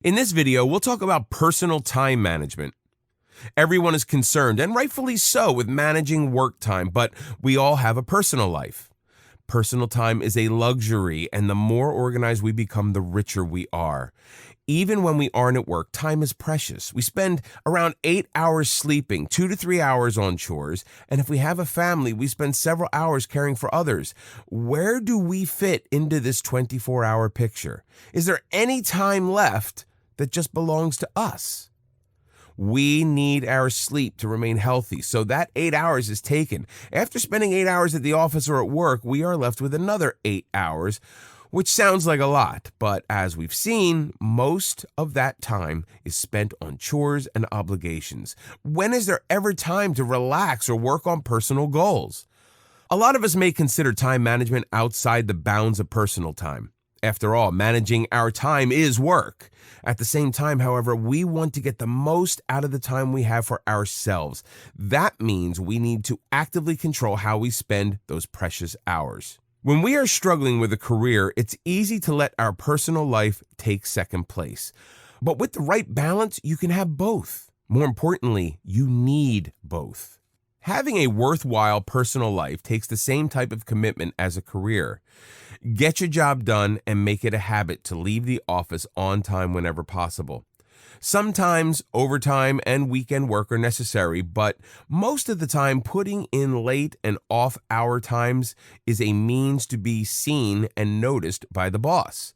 In this video, we'll talk about personal time management. Everyone is concerned, and rightfully so, with managing work time, but we all have a personal life. Personal time is a luxury, and the more organized we become, the richer we are. Even when we aren't at work, time is precious. We spend around 8 hours sleeping, 2 to 3 hours on chores, and if we have a family, we spend several hours caring for others. Where do we fit into this 24-hour picture? Is there any time left that just belongs to us? We need our sleep to remain healthy, so that 8 hours is taken. After spending 8 hours at the office or at work, we are left with another 8 hours, which sounds like a lot, but as we've seen, most of that time is spent on chores and obligations. When is there ever time to relax or work on personal goals? A lot of us may consider time management outside the bounds of personal time. After all, managing our time is work. At the same time, however, we want to get the most out of the time we have for ourselves. That means we need to actively control how we spend those precious hours. When we are struggling with a career, it's easy to let our personal life take second place. But with the right balance, you can have both. More importantly, you need both. Having a worthwhile personal life takes the same type of commitment as a career. Get your job done and make it a habit to leave the office on time whenever possible. Sometimes overtime and weekend work are necessary, but most of the time putting in late and off-hour times is a means to be seen and noticed by the boss.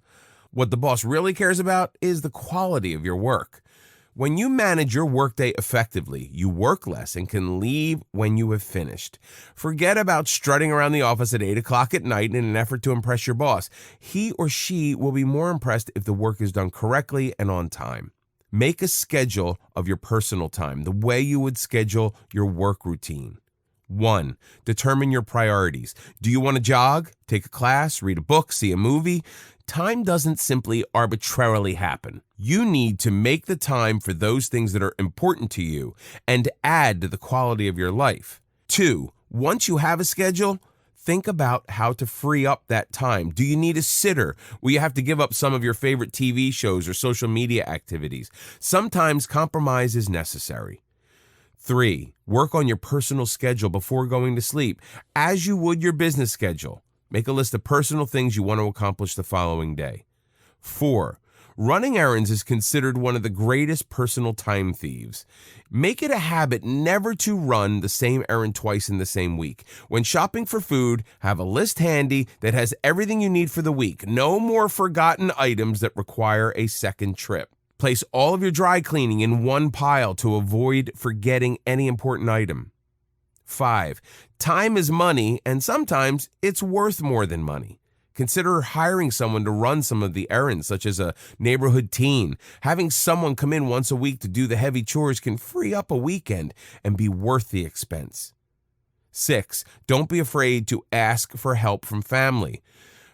What the boss really cares about is the quality of your work. When you manage your workday effectively, you work less and can leave when you have finished. Forget about strutting around the office at 8 o'clock at night in an effort to impress your boss. He or she will be more impressed if the work is done correctly and on time. Make a schedule of your personal time, the way you would schedule your work routine. 1. Determine your priorities. Do you want to jog, take a class, read a book, see a movie? Time doesn't simply arbitrarily happen. You need to make the time for those things that are important to you and add to the quality of your life. 2. Once you have a schedule, think about how to free up that time. Do you need a sitter? Will you have to give up some of your favorite TV shows or social media activities? Sometimes compromise is necessary. 3. Work on your personal schedule before going to sleep, as you would your business schedule. Make a list of personal things you want to accomplish the following day. 4. Running errands is considered one of the greatest personal time thieves. Make it a habit never to run the same errand twice in the same week. When shopping for food, have a list handy that has everything you need for the week. No more forgotten items that require a second trip. Place all of your dry cleaning in one pile to avoid forgetting any important item. 5. Time is money, and sometimes it's worth more than money. Consider hiring someone to run some of the errands, such as a neighborhood teen. Having someone come in once a week to do the heavy chores can free up a weekend and be worth the expense. 6. Don't be afraid to ask for help from family.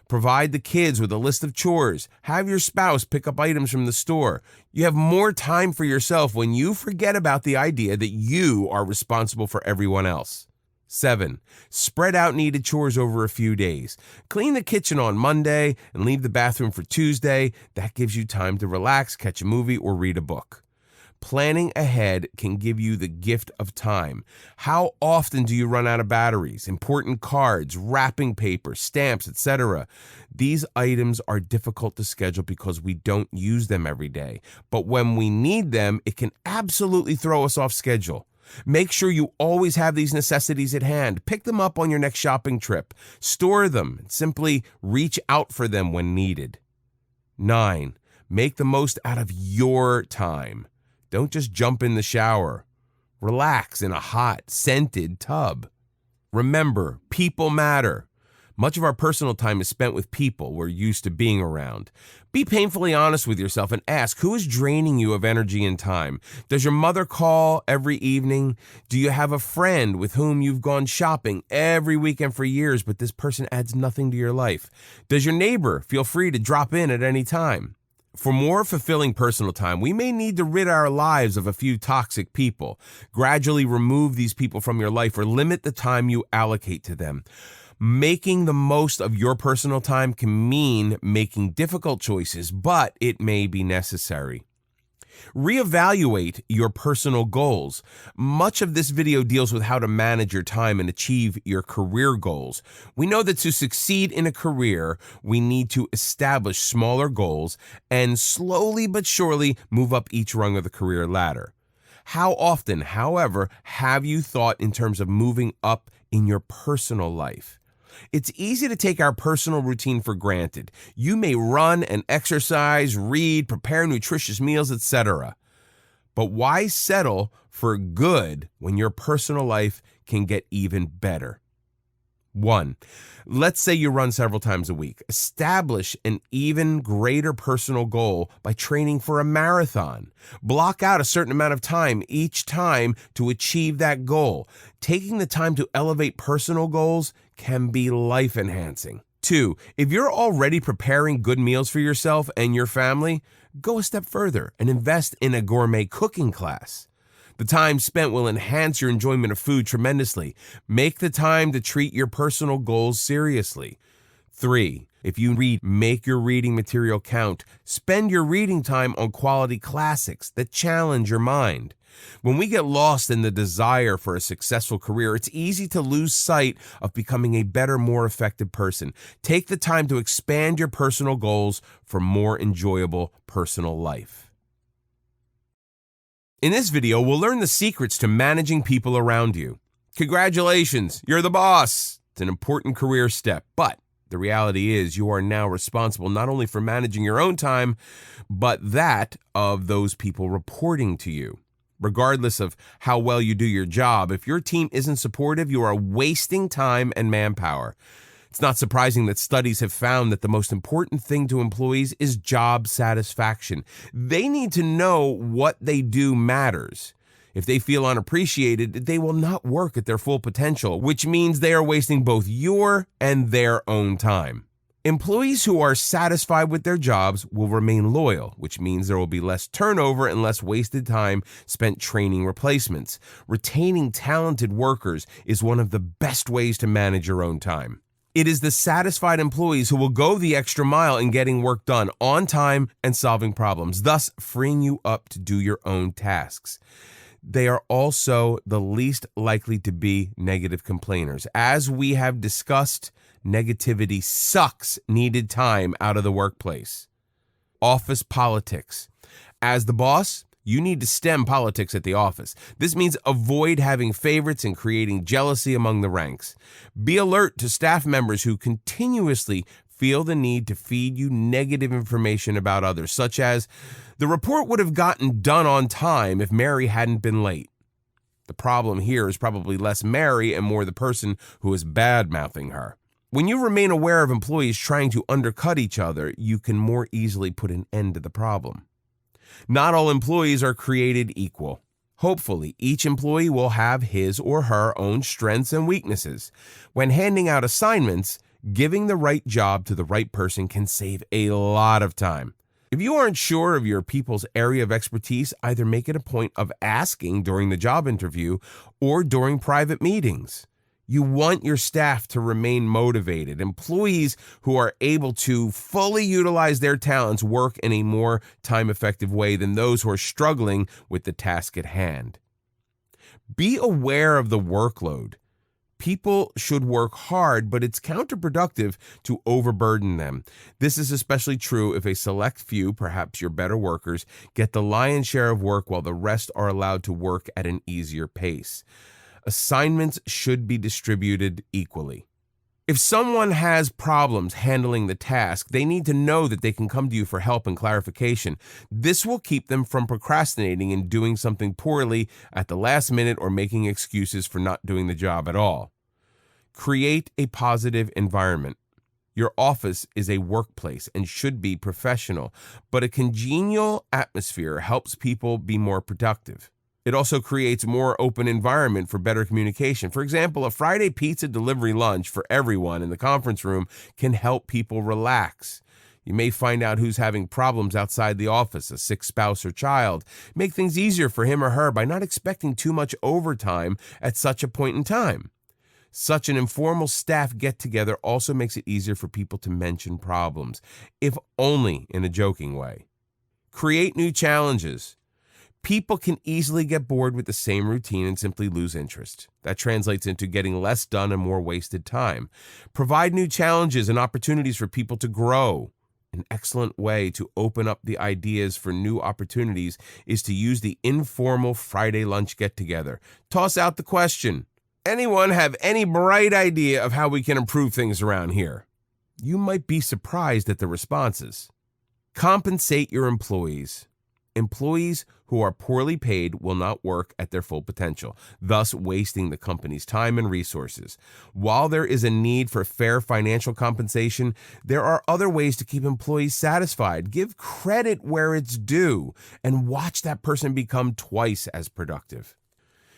Provide the kids with a list of chores. Have your spouse pick up items from the store. You have more time for yourself when you forget about the idea that you are responsible for everyone else. 7. Spread out needed chores over a few days. Clean the kitchen on Monday and leave the bathroom for Tuesday. That gives you time to relax, catch a movie, or read a book. Planning ahead can give you the gift of time. How often do you run out of batteries, important cards, wrapping paper, stamps, etc.? These items are difficult to schedule because we don't use them every day. But when we need them, it can absolutely throw us off schedule. Make sure you always have these necessities at hand. Pick them up on your next shopping trip. Store them and simply reach out for them when needed. 9. Make the most out of your time. Don't just jump in the shower. Relax in a hot, scented tub. Remember, people matter. Much of our personal time is spent with people we're used to being around. Be painfully honest with yourself and ask, who is draining you of energy and time? Does your mother call every evening? Do you have a friend with whom you've gone shopping every weekend for years, but this person adds nothing to your life? Does your neighbor feel free to drop in at any time? For more fulfilling personal time, we may need to rid our lives of a few toxic people. Gradually remove these people from your life or limit the time you allocate to them. Making the most of your personal time can mean making difficult choices, but it may be necessary. Reevaluate your personal goals. Much of this video deals with how to manage your time and achieve your career goals. We know that to succeed in a career, we need to establish smaller goals and slowly but surely move up each rung of the career ladder. How often, however, have you thought in terms of moving up in your personal life? It's easy to take our personal routine for granted. You may run and exercise, read, prepare nutritious meals, etc. But why settle for good when your personal life can get even better? 1. Let's say you run several times a week. Establish an even greater personal goal by training for a marathon. Block out a certain amount of time each time to achieve that goal. Taking the time to elevate personal goals can be life-enhancing. 2. If you're already preparing good meals for yourself and your family, go a step further and invest in a gourmet cooking class. The time spent will enhance your enjoyment of food tremendously. Make the time to treat your personal goals seriously. 3. If you read, make your reading material count. Spend your reading time on quality classics that challenge your mind. When we get lost in the desire for a successful career, it's easy to lose sight of becoming a better, more effective person. Take the time to expand your personal goals for more enjoyable personal life. In this video, we'll learn the secrets to managing people around you. Congratulations, you're the boss. It's an important career step, but the reality is you are now responsible not only for managing your own time, but that of those people reporting to you. Regardless of how well you do your job, if your team isn't supportive, you are wasting time and manpower. It's not surprising that studies have found that the most important thing to employees is job satisfaction. They need to know what they do matters. If they feel unappreciated, they will not work at their full potential, which means they are wasting both your and their own time. Employees who are satisfied with their jobs will remain loyal, which means there will be less turnover and less wasted time spent training replacements. Retaining talented workers is one of the best ways to manage your own time. It is the satisfied employees who will go the extra mile in getting work done on time and solving problems, thus freeing you up to do your own tasks. They are also the least likely to be negative complainers. As we have discussed, negativity sucks needed time out of the workplace. Office politics. As the boss, you need to stem politics at the office. This means avoid having favorites and creating jealousy among the ranks. Be alert to staff members who continuously feel the need to feed you negative information about others, such as, the report would have gotten done on time if Mary hadn't been late. The problem here is probably less Mary and more the person who is bad-mouthing her. When you remain aware of employees trying to undercut each other, you can more easily put an end to the problem. Not all employees are created equal. Hopefully, each employee will have his or her own strengths and weaknesses. When handing out assignments, giving the right job to the right person can save a lot of time. If you aren't sure of your people's area of expertise, either make it a point of asking during the job interview or during private meetings. You want your staff to remain motivated. Employees who are able to fully utilize their talents work in a more time-effective way than those who are struggling with the task at hand. Be aware of the workload. People should work hard, but it's counterproductive to overburden them. This is especially true if a select few, perhaps your better workers, get the lion's share of work while the rest are allowed to work at an easier pace. Assignments should be distributed equally. If someone has problems handling the task, they need to know that they can come to you for help and clarification. This will keep them from procrastinating and doing something poorly at the last minute or making excuses for not doing the job at all. Create a positive environment. Your office is a workplace and should be professional, but a congenial atmosphere helps people be more productive. It also creates a more open environment for better communication. For example, a Friday pizza delivery lunch for everyone in the conference room can help people relax. You may find out who's having problems outside the office, a sick spouse or child. Make things easier for him or her by not expecting too much overtime at such a point in time. Such an informal staff get-together also makes it easier for people to mention problems, if only in a joking way. Create new challenges. People can easily get bored with the same routine and simply lose interest. That translates into getting less done and more wasted time. Provide new challenges and opportunities for people to grow. An excellent way to open up the ideas for new opportunities is to use the informal Friday lunch get-together. Toss out the question, anyone have any bright idea of how we can improve things around here? You might be surprised at the responses. Compensate your employees. Employees who are poorly paid will not work at their full potential, thus wasting the company's time and resources. While there is a need for fair financial compensation, there are other ways to keep employees satisfied. Give credit where it's due and watch that person become twice as productive.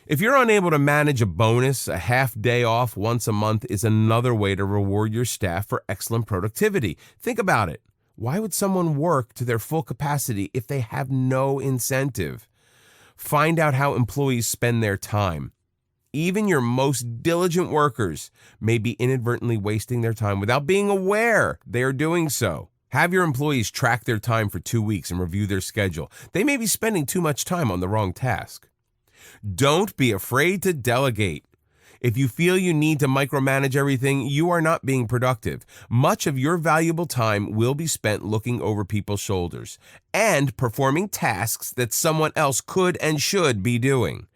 If you're unable to manage a bonus, a half day off once a month is another way to reward your staff for excellent productivity. Think about it. Why would someone work to their full capacity if they have no incentive? Find out how employees spend their time. Even your most diligent workers may be inadvertently wasting their time without being aware they are doing so. Have your employees track their time for 2 weeks and review their schedule. They may be spending too much time on the wrong task. Don't be afraid to delegate. If you feel you need to micromanage everything, you are not being productive. Much of your valuable time will be spent looking over people's shoulders and performing tasks that someone else could and should be doing.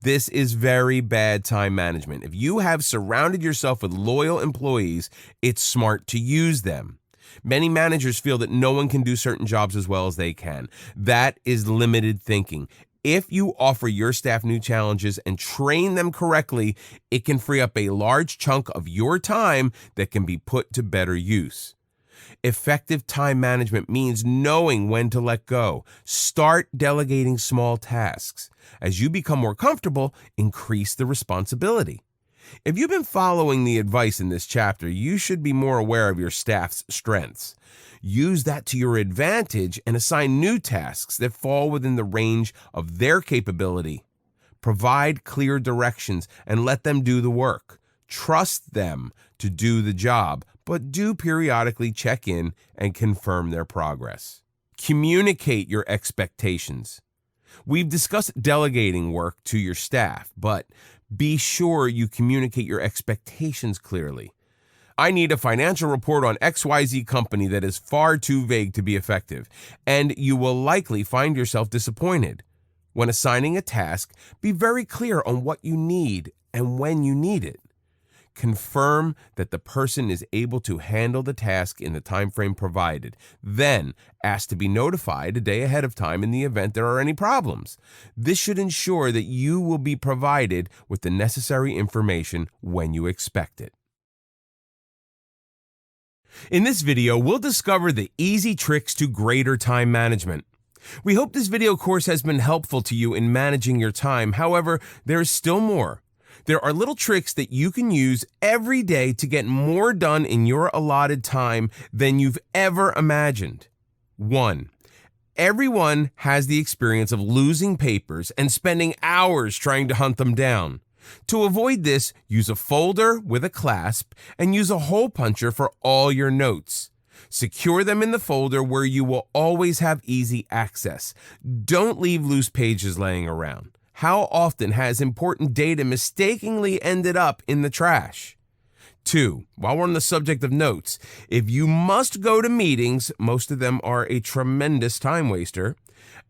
This is very bad time management. If you have surrounded yourself with loyal employees, it's smart to use them. Many managers feel that no one can do certain jobs as well as they can. That is limited thinking. If you offer your staff new challenges and train them correctly, it can free up a large chunk of your time that can be put to better use. Effective time management means knowing when to let go. Start delegating small tasks. As you become more comfortable, increase the responsibility. If you've been following the advice in this chapter, you should be more aware of your staff's strengths. Use that to your advantage and assign new tasks that fall within the range of their capability. Provide clear directions and let them do the work. Trust them to do the job, but do periodically check in and confirm their progress. Communicate your expectations. We've discussed delegating work to your staff, but be sure you communicate your expectations clearly. I need a financial report on XYZ company that is far too vague to be effective, and you will likely find yourself disappointed. When assigning a task, be very clear on what you need and when you need it. Confirm that the person is able to handle the task in the time frame provided. Then, ask to be notified a day ahead of time in the event there are any problems. This should ensure that you will be provided with the necessary information when you expect it. In this video, we'll discover the easy tricks to greater time management. We hope this video course has been helpful to you in managing your time. However, there is still more. There are little tricks that you can use every day to get more done in your allotted time than you've ever imagined. 1. Everyone has the experience of losing papers and spending hours trying to hunt them down. To avoid this, use a folder with a clasp and use a hole puncher for all your notes. Secure them in the folder where you will always have easy access. Don't leave loose pages laying around. How often has important data mistakenly ended up in the trash? 2. While we're on the subject of notes, if you must go to meetings, most of them are a tremendous time waster,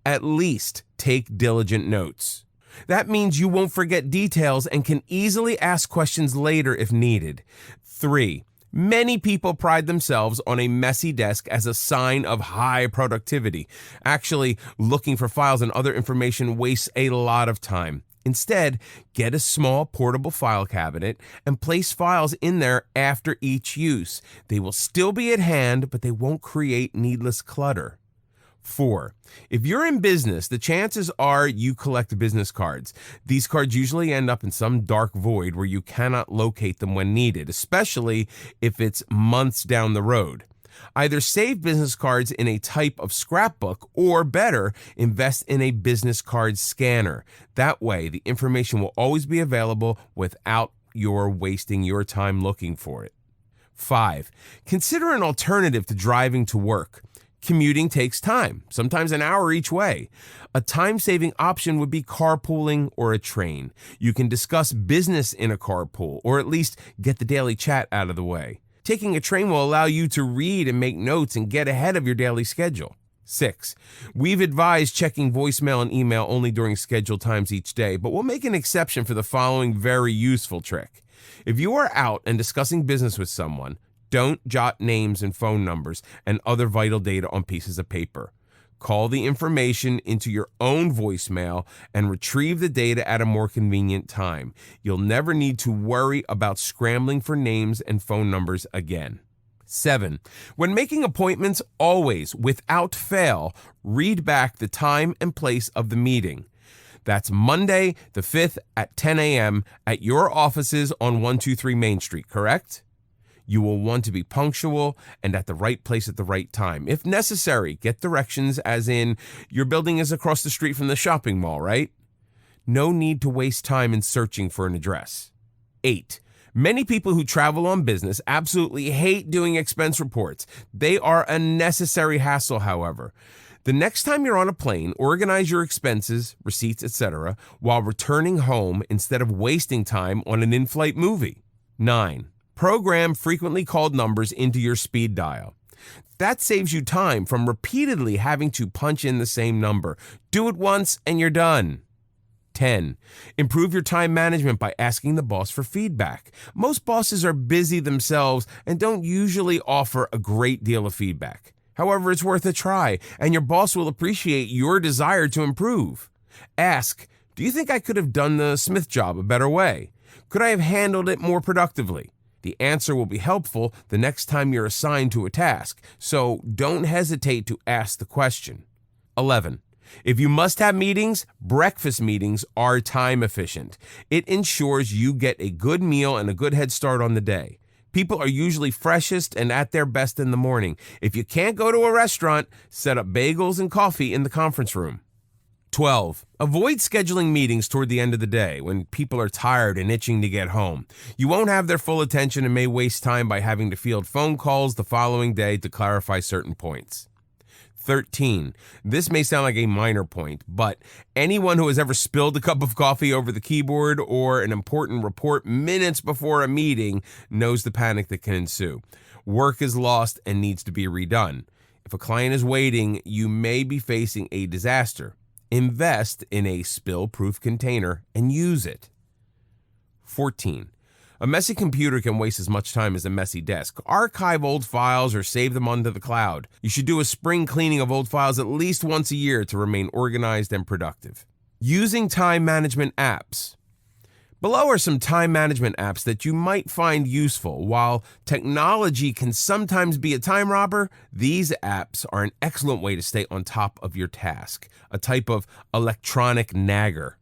at least take diligent notes. That means you won't forget details and can easily ask questions later if needed. 3. Many people pride themselves on a messy desk as a sign of high productivity. Actually, looking for files and other information wastes a lot of time. Instead, get a small portable file cabinet and place files in there after each use. They will still be at hand, but they won't create needless clutter. 4. If you're in business, the chances are you collect business cards. These cards usually end up in some dark void where you cannot locate them when needed, especially if it's months down the road. Either save business cards in a type of scrapbook or, better, invest in a business card scanner. That way, the information will always be available without your wasting your time looking for it. 5. Consider an alternative to driving to work. Commuting takes time, sometimes an hour each way. A time-saving option would be carpooling or a train. You can discuss business in a carpool, or at least get the daily chat out of the way. Taking a train will allow you to read and make notes and get ahead of your daily schedule. 6. We've advised checking voicemail and email only during scheduled times each day, but we'll make an exception for the following very useful trick. If you are out and discussing business with someone, don't jot names and phone numbers and other vital data on pieces of paper. Call the information into your own voicemail and retrieve the data at a more convenient time. You'll never need to worry about scrambling for names and phone numbers again. 7. When making appointments, always, without fail, read back the time and place of the meeting. That's Monday the 5th at 10 a.m. at your offices on 123 Main Street, correct? You will want to be punctual and at the right place at the right time. If necessary, get directions, as in, your building is across the street from the shopping mall, right? No need to waste time in searching for an address. 8. Many people who travel on business absolutely hate doing expense reports. They are a necessary hassle, however. The next time you're on a plane, organize your expenses, receipts, etc., while returning home instead of wasting time on an in-flight movie. 9. Program frequently called numbers into your speed dial. That saves you time from repeatedly having to punch in the same number. Do it once and you're done. 10. Improve your time management by asking the boss for feedback. Most bosses are busy themselves and don't usually offer a great deal of feedback. However, it's worth a try, and your boss will appreciate your desire to improve. Ask, do you think I could have done the Smith job a better way? Could I have handled it more productively? The answer will be helpful the next time you're assigned to a task, so don't hesitate to ask the question. 11. If you must have meetings, breakfast meetings are time efficient. It ensures you get a good meal and a good head start on the day. People are usually freshest and at their best in the morning. If you can't go to a restaurant, set up bagels and coffee in the conference room. 12. Avoid scheduling meetings toward the end of the day when people are tired and itching to get home. You won't have their full attention and may waste time by having to field phone calls the following day to clarify certain points. 13. This may sound like a minor point, but anyone who has ever spilled a cup of coffee over the keyboard or an important report minutes before a meeting knows the panic that can ensue. Work is lost and needs to be redone. If a client is waiting, you may be facing a disaster. Invest in a spill-proof container and use it. 14. A messy computer can waste as much time as a messy desk. Archive old files or save them onto the cloud. You should do a spring cleaning of old files at least once a year to remain organized and productive. Using time management apps. Below are some time management apps that you might find useful. While technology can sometimes be a time robber, these apps are an excellent way to stay on top of your task, a type of electronic nagger.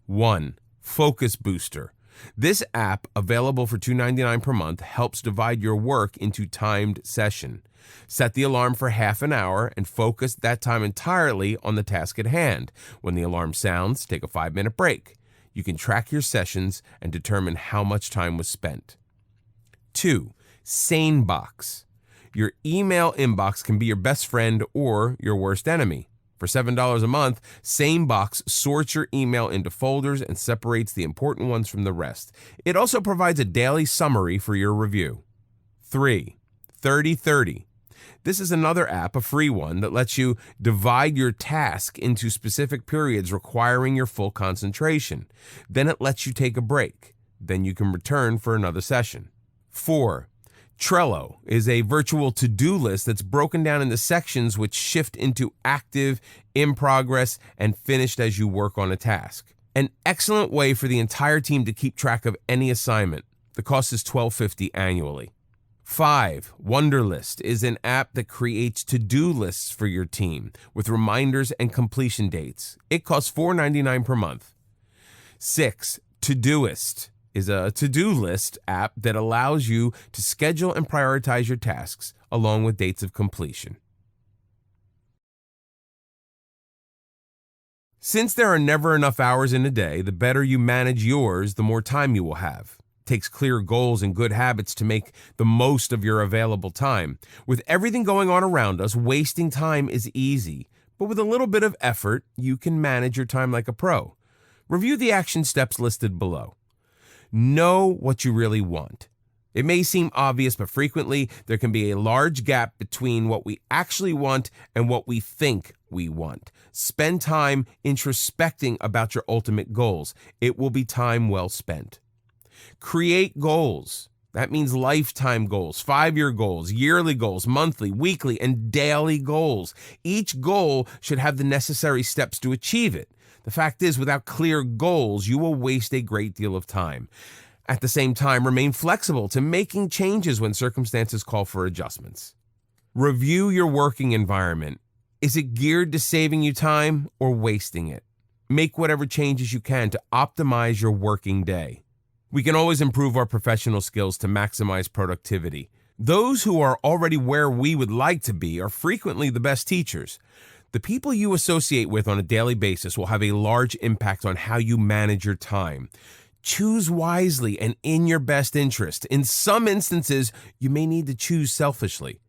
1. Focus Booster. This app, available for $2.99 per month, helps divide your work into timed session. Set the alarm for half an hour and focus that time entirely on the task at hand. When the alarm sounds, take a 5-minute break. You can track your sessions and determine how much time was spent. 2. SaneBox. Your email inbox can be your best friend or your worst enemy. For $7 a month, SaneBox sorts your email into folders and separates the important ones from the rest. It also provides a daily summary for your review. 3. 30/30. This is another app, a free one, that lets you divide your task into specific periods requiring your full concentration. Then it lets you take a break. Then you can return for another session. 4. Trello is a virtual to-do list that's broken down into sections which shift into active, in progress, and finished as you work on a task. An excellent way for the entire team to keep track of any assignment. The cost is $12.50 annually. 5. Wunderlist is an app that creates to-do lists for your team with reminders and completion dates. It costs $4.99 per month. 6. Todoist is a to-do list app that allows you to schedule and prioritize your tasks along with dates of completion. Since there are never enough hours in a day, the better you manage yours, the more time you will have. It takes clear goals and good habits to make the most of your available time. With everything going on around us, wasting time is easy, but with a little bit of effort, you can manage your time like a pro. Review the action steps listed below. Know what you really want. It may seem obvious, but frequently there can be a large gap between what we actually want and what we think we want. Spend time introspecting about your ultimate goals. It will be time well spent. Create goals. That means lifetime goals, 5-year goals, yearly goals, monthly, weekly, and daily goals. Each goal should have the necessary steps to achieve it. The fact is, without clear goals, you will waste a great deal of time. At the same time, remain flexible to making changes when circumstances call for adjustments. Review your working environment. Is it geared to saving you time or wasting it? Make whatever changes you can to optimize your working day. We can always improve our professional skills to maximize productivity. Those who are already where we would like to be are frequently the best teachers. The people you associate with on a daily basis will have a large impact on how you manage your time. Choose wisely and in your best interest. In some instances, you may need to choose selfishly.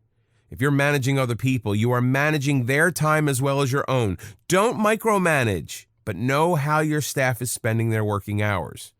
If you're managing other people, you are managing their time as well as your own. Don't micromanage, but know how your staff is spending their working hours.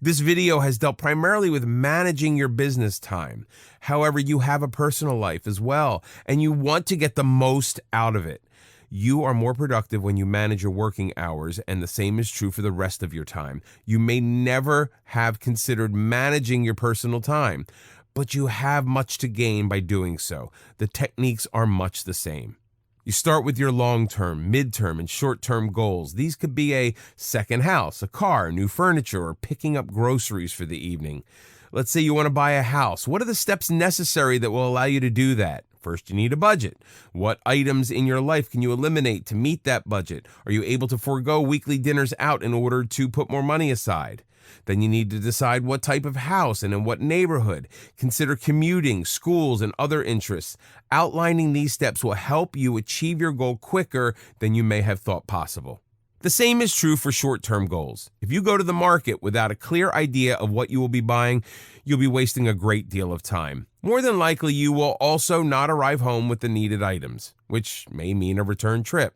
This video has dealt primarily with managing your business time. However, you have a personal life as well, and you want to get the most out of it. You are more productive when you manage your working hours, and the same is true for the rest of your time. You may never have considered managing your personal time, but you have much to gain by doing so. The techniques are much the same. You start with your long-term, mid-term, and short-term goals. These could be a second house, a car, new furniture, or picking up groceries for the evening. Let's say you want to buy a house. What are the steps necessary that will allow you to do that? First, you need a budget. What items in your life can you eliminate to meet that budget? Are you able to forego weekly dinners out in order to put more money aside? Then you need to decide what type of house and in what neighborhood. Consider commuting, schools, and other interests. Outlining these steps will help you achieve your goal quicker than you may have thought possible. The same is true for short-term goals. If you go to the market without a clear idea of what you will be buying, you'll be wasting a great deal of time. More than likely, you will also not arrive home with the needed items, which may mean a return trip.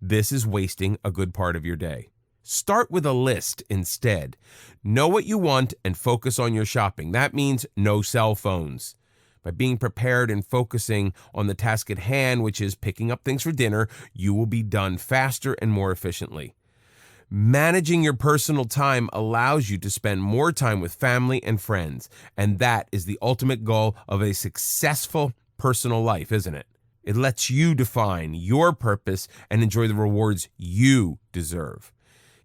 This is wasting a good part of your day. Start with a list instead. Know what you want and focus on your shopping. That means no cell phones. By being prepared and focusing on the task at hand, which is picking up things for dinner, you will be done faster and more efficiently. Managing your personal time allows you to spend more time with family and friends, and that is the ultimate goal of a successful personal life, isn't it? It lets you define your purpose and enjoy the rewards you deserve.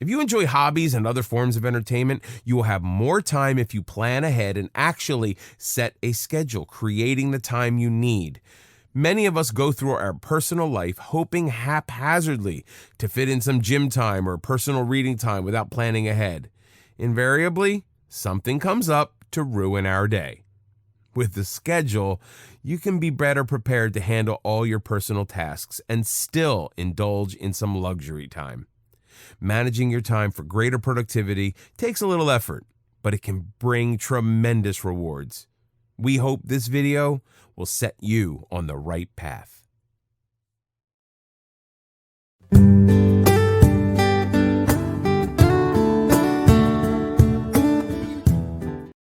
If you enjoy hobbies and other forms of entertainment, you will have more time if you plan ahead and actually set a schedule, creating the time you need. Many of us go through our personal life hoping haphazardly to fit in some gym time or personal reading time without planning ahead. Invariably, something comes up to ruin our day. With the schedule, you can be better prepared to handle all your personal tasks and still indulge in some luxury time. Managing your time for greater productivity takes a little effort, but it can bring tremendous rewards. We hope this video will set you on the right path.